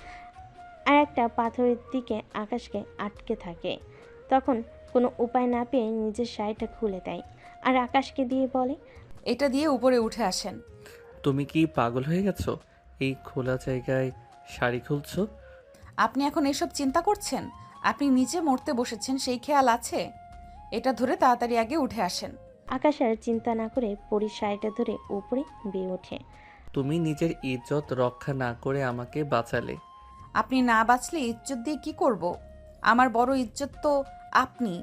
আর একটা পাথরের দিকে আকাশকে আটকে থাকে। তখন কোনো উপায় না পেয়ে নিজের শাড়িটা খুলে দেয় আর আকাশকে দিয়ে বলে, এটা দিয়ে উপরে উঠে আসেন। তুমি কি পাগল হয়ে গেছো? এই খোলা জায়গায় শাড়ি খুলছো? আপনি এখন এসব চিন্তা করছেন? আপনি নিচে মরতে বসেছেন, সেই খেয়াল আছে? এটা ধরে তাড়াতাড়ি আগে উঠে আসেন। আকাশ আর চিন্তা না করে পরীর শাড়িটা ধরে উপরে বেয়ে ওঠে। তুমি নিজের ইজ্জত রক্ষা না করে আমাকে বাঁচালে। আপনি না বাঁচলে ইজ্জত দিয়ে কি করব? আমার বড় ইজ্জত তো আপনি।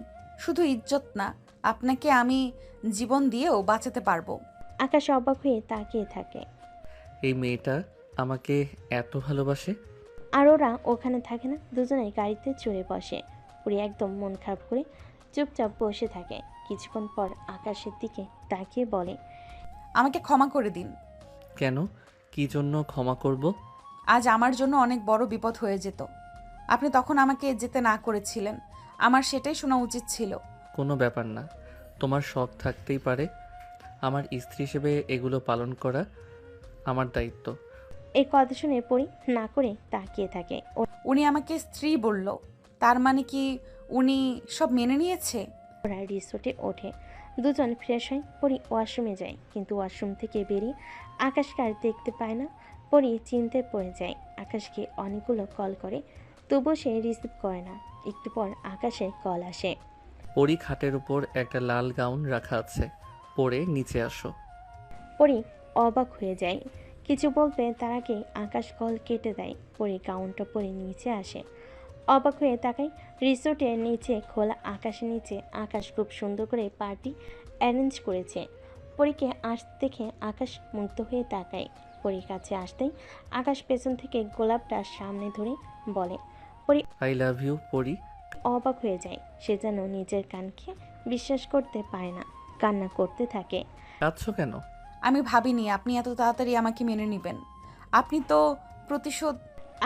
শুধু ইজ্জত না, আপনাকে আমি জীবন দিয়েও বাঁচাতে পারবো। আকাশ অবাক হয়ে তাকিয়ে থাকে। এই মেয়েটা আমাকে এত ভালোবাসে? আর ওরা ওখানে থাকে না, দুজনেই গাড়িতে চড়ে বসে। পরি একদম মন খারাপ করে চুপচাপ বসে থাকে। কিছুক্ষণ পর আকাশের দিকে তাকিয়ে বলে, আমাকে ক্ষমা করে দিন। কেন? কি জন্য ক্ষমা করব? আজ আমার জন্য অনেক বড় বিপদ হয়ে যেত। আপনি তখন আমাকে যেতে না করেছিলেন, আমার সেটাই শোনা উচিত ছিল। কোনো ব্যাপার না, তোমার শখ থাকতেই পারে। আমার স্ত্রী হিসেবে এগুলো পালন করা আমার দায়িত্ব। এই কথা শুনে পরি না করে তাকিয়ে থাকে। উনি আমাকে স্ত্রী বলল, তার মানে কি উনি সব মেনে নিয়েছে? ওরা রিসোর্টে ওঠে, দুজন ফ্রেশ হয়। পরি ওয়াশরুমে যায়, কিন্তু ওয়াশরুম থেকে বেরিয়ে আকাশকে আর দেখতে পায় না। পরি চিন্তায় পড়ে যায়। আকাশকে অনেকগুলো কল করে, তবুও সে রিসিভ করে না। একটু পর আকাশের কল আসে। পরি খাটের উপর একটা লাল গাউন রাখা আছে, পরে নিচে আসো। পরি অবাক হয়ে যায়, কিছু বলতে তার আগে আকাশ কল কেটে দেয়। পরি গাউনটা পরে নিচে আসে, অবাক হয়ে তাকায় রিসোর্টের নিচে খোলা আকাশের নিচে আকাশ খুব সুন্দর করে পার্টি অ্যারেঞ্জ করেছে। পরীকে আসতে দেখে আকাশ মুগ্ধ হয়ে তাকায়। পরীর কাছে আসতেই আকাশ পেছন থেকে গোলাপটা সামনে ধরে বলে। পরি আই লাভ ইউ পরি। অবাক হয়ে যায়, সে যেন নিজের কানকে বিশ্বাস করতে পারে না, কান্না করতে থাকে। কাঁদছো কেন? আমি ভাবিনি আপনি এত তাড়াতাড়ি আমাকে মেনে নেবেন। আপনি তো প্রতিশোধ।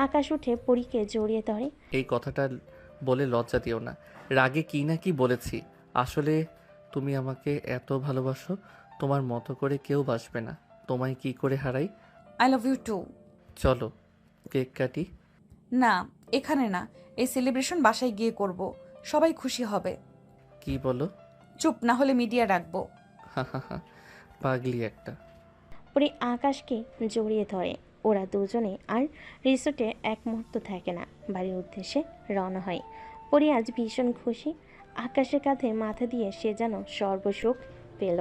আকাশ উঠে পরীকে জড়িয়ে ধরে। এই কথাটা বলে লজ্জা দিও না, রাগে কি না কি বলেছি। আসলে তুমি আমাকে এত ভালোবাসো, তোমার মতো করে কেউ বাসবে না। তোমায় কি করে হারাই। I love you too. চলো কেক কাটি। না, এখানে না, এই সেলিব্রেশন বাসায় গিয়ে করব, সবাই খুশি হবে। কি বলো? চুপ না হলে মিডিয়া রাখবো। পাগলি একটা। পরি আকাশকে জড়িয়ে ধরে। ওরা দুজনে আর রিসোর্টে এক মুহূর্ত থাকে না, বাড়ির উদ্দেশ্যে রওনা হয়। পরি আজ ভীষণ খুশি, আকাশের কাঁধে মাথা দিয়ে সে যেন সর্বসুখ পেল।